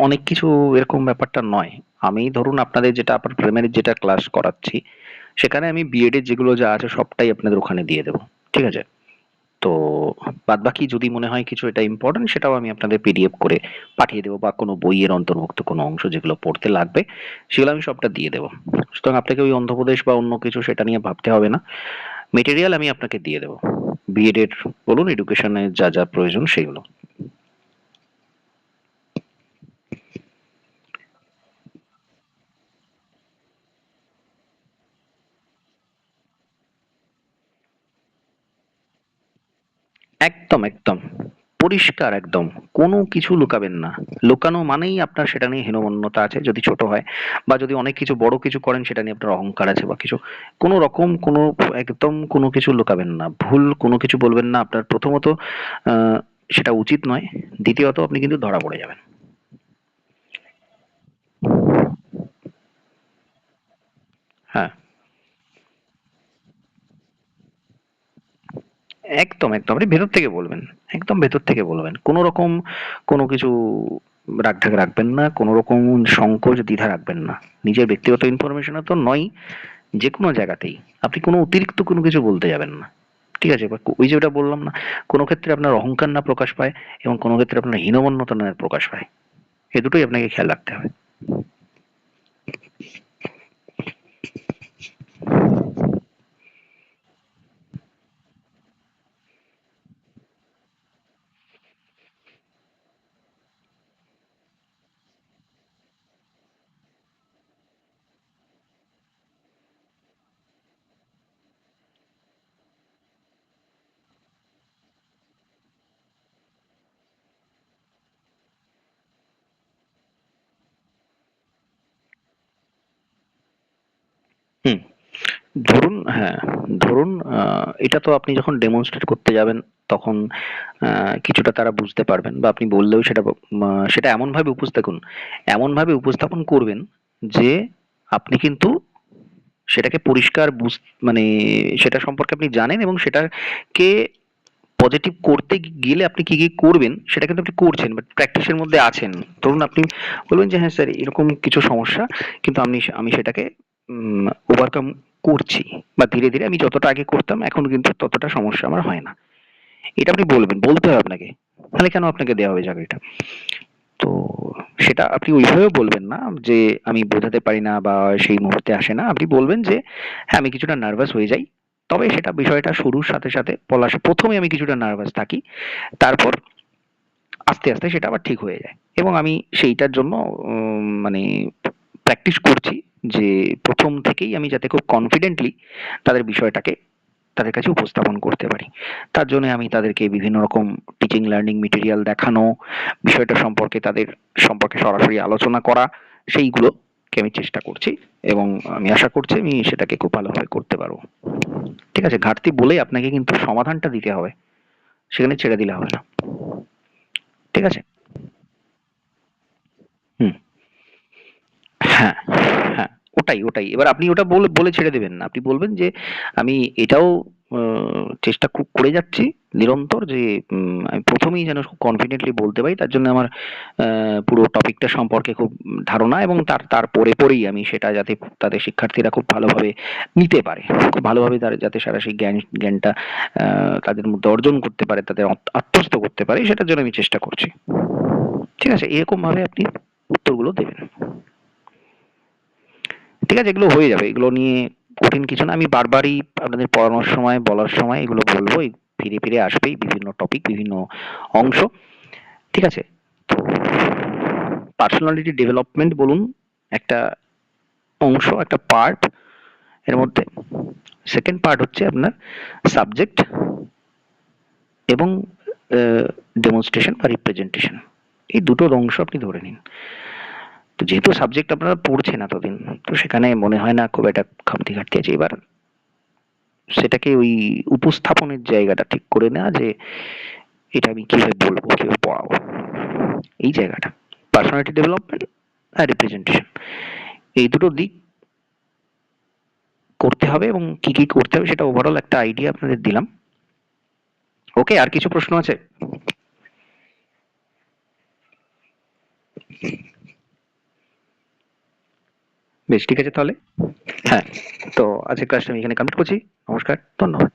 অনেক কিছু এরকম ব্যাপারটা নয়। আমি ধরুন আপনাদের যেটা আপার প্রাইমারি যেটা ক্লাস করাচ্ছি, সেখানে আমি বিএড এর যেগুলো যা আছে সবটাই আপনাদের ওখানে দিয়ে দেবো। ঠিক আছে, তো বাদবাকি যদি মনে হয় কিছু এটা ইম্পর্টেন্ট, সেটাও আমি আপনাদের পিডিএফ করে পাঠিয়ে দেবো, বা কোনো বইয়ের অন্তর্ভুক্ত কোনো অংশ যেগুলো পড়তে লাগবে সেগুলো আমি সবটা দিয়ে দেবো। সুতরাং আপনাকে ওই অন্ধ্রপ্রদেশ বা অন্য কিছু সেটা নিয়ে ভাবতে হবে না, মেটেরিয়াল আমি আপনাকে দিয়ে দেবো, বিএড এর বলুন, এডুকেশনের যা যা প্রয়োজন সেগুলো। একদম একদম পরিষ্কার, একদম কোনো কিছু লুকাবেন না। লুকানো মানেই আপনার সেটা নিয়ে হীনমন্যতা আছে যদি ছোট হয়, বা যদি অনেক কিছু বড় কিছু করেন সেটা নিয়ে আপনার অহংকার আছে বা কিছু, কোনো রকম কোনো একদম কোনো কিছু লুকাবেন না, ভুল কোনো কিছু বলবেন না। আপনার প্রথমত সেটা উচিত নয়। দ্বিতীয়ত আপনি কিন্তু ধরা পড়ে যাবেন। হ্যাঁ, একদম, একদম। আপনি ভেতর থেকে বলবেন। একদম ভেতর থেকে বলবেন। কোন রকম কোন কিছু রাগ-ঢাক রাখবেন না। কোন রকম সংকোচ, দ্বিধা রাখবেন না। নিজের ব্যক্তিগত ইনফরমেশন তো নয়ই, যেকোনো জায়গাতেই। আপনি কোন অতিরিক্ত কোন কিছু বলতে যাবেন না। ঠিক আছে? এবার ওই যে ওটা বললাম না, কোন ক্ষেত্রে আপনার অহংকার না প্রকাশ পায় এবং কোন ক্ষেত্রে আপনার হীনমন্যতা না প্রকাশ পায়। এ দুটোই আপনাকে খেয়াল রাখতে হবে। হুম। ধরুন হ্যাঁ, ধরুন এটা তো আপনি যখন ডেমনস্ট্রেট করতে যাবেন তখন কিছুটা তারা বুঝতে পারবেন বা আপনি বললেও সেটা এমনভাবে দেখুন, এমনভাবে উপস্থাপন করবেন যে আপনি কিন্তু সেটাকে পরিষ্কার মানে সেটা সম্পর্কে আপনি জানেন এবং সেটাকে পজিটিভ করতে গেলে আপনি কি, কি করবেন সেটা কিন্তু আপনি করছেন বাট প্র্যাকটিসের মধ্যে আছেন। ধরুন আপনি বলবেন যে, "হ্যাঁ স্যার এরকম কিছু সমস্যা কিন্তু আমি সেটাকে ওভারকাম করছি বা ধীরে, ধীরে আমি যতটা আগে করতাম এখন কিন্তু ততটা সমস্যা আমার হয় না।" এটা আপনি বলবেন, বলতে হবে আপনাকে। নাহলে কেন আপনাকে দেওয়া হবে চাকরিটা? তো সেটা আপনি ওইভাবেও বলবেন না যে আমি বোঝাতে পারি না বা সেই মুহূর্তে আসে না। আপনি বলবেন যে, "হ্যাঁ, আমি কিছুটা নার্ভাস হয়ে যাই। তবে সেটা বিষয়টা শুরুর সাথে, সাথে বলার ১ম এ আমি কিছুটা নার্ভাস থাকি। তারপর আস্তে, আস্তে সেটা আবার ঠিক হয়ে যায়। এবং আমি সেইটার জন্য মানে প্র্যাকটিস করছি যে ১ম থেকেই আমি যাতে খুব কনফিডেন্টলি তাদের বিষয়টাকে তাদের কাছে উপস্থাপন করতে পারি। তার জন্য আমি তাদেরকে বিভিন্ন রকম টিচিং লার্নিং মেটেরিয়াল দেখানো, বিষয়টা সম্পর্কে তাদের সম্পর্কে সরাসরি আলোচনা করা, সেইগুলোকে আমি চেষ্টা করছি এবং আমি আশা করছি আমি সেটাকে খুব ভালোভাবে করতে পারবো। ঠিক আছে? ঘাটতি বলেই আপনাকে কিন্তু সমাধানটা দিতে হবে। সেখানে ছেড়ে দিলে হবে না। ঠিক আছে? হুম। হ্যাঁ, হ্যাঁ। ওটাই। এবার আপনি ওটা বলে ছেড়ে দেবেন না। আপনি বলবেন যে, "আমি এটাও আ চেষ্টা খুব করে যাচ্ছি নিরন্তর যে আমি ১ম এই যেন খুব কনফিডেন্টলি বলতে পারি। তার জন্য আমার আ পুরো টপিকটা সম্পর্কে খুব ধারণা এবং তার পরেই আমি সেটা যাতে তাদের শিক্ষার্থীরা খুব ভালোভাবে নিতে পারে। খুব ভালোভাবে তারা যাতে সারা সেই জ্ঞানটা আ তাদের মধ্যে অর্জন করতে পারে, তাদের আত্মস্থ করতে পারে সেটার জন্য আমি চেষ্টা করছি।" ঠিক আছে? এরকমভাবে আপনি উত্তরগুলো দেবেন। ঠিক আছে? এগুলো হয়ে যাবে। এগুলো নিয়ে কঠিন কিছু না। আমি বারবারই আপনাদের পড়ানোর সময়, বলার সময় এগুলো বলবো। ফিরে, ফিরে আসবেই বিভিন্ন টপিক, বিভিন্ন অংশ। ঠিক আছে? তো পার্সোনালিটি ডেভেলপমেন্ট বলুন একটা অংশ, একটা পার্ট এর মধ্যে। সেকেন্ড পার্ট হচ্ছে আপনার সাবজেক্ট এবং আ ডেমনস্ট্রেশন বা রিপ্রেজেন্টেশন। এই দুটোর অংশ আপনি ধরে নিন। তো যেহেতু সাবজেক্ট আপনারা পড়ছেন এতদিন, তো সেখানে মনে হয় না খুব একটা খামতি ঘাটতি আছে। এবার সেটাকে ওই উপস্থাপনের জায়গাটা ঠিক করে নেওয়া যে এটা আমি কিভাবে বলবো, কিভাবে পড়াবো। এই জায়গাটা। পার্সোনালিটি ডেভেলপমেন্ট আর রিপ্রেজেন্টেশন। এই দুটো দিক করতে হবে এবং কি, কি করতে হবে সেটা ওভারঅল একটা আইডিয়া আপনাদের দিলাম। ওকে, আর কিছু প্রশ্ন আছে? বেশ ঠিক আছে তাহলে। হ্যাঁ, তো আজকের ক্লাসটা আমি এখানে কমপ্লিট করছি। নমস্কার, ধন্যবাদ।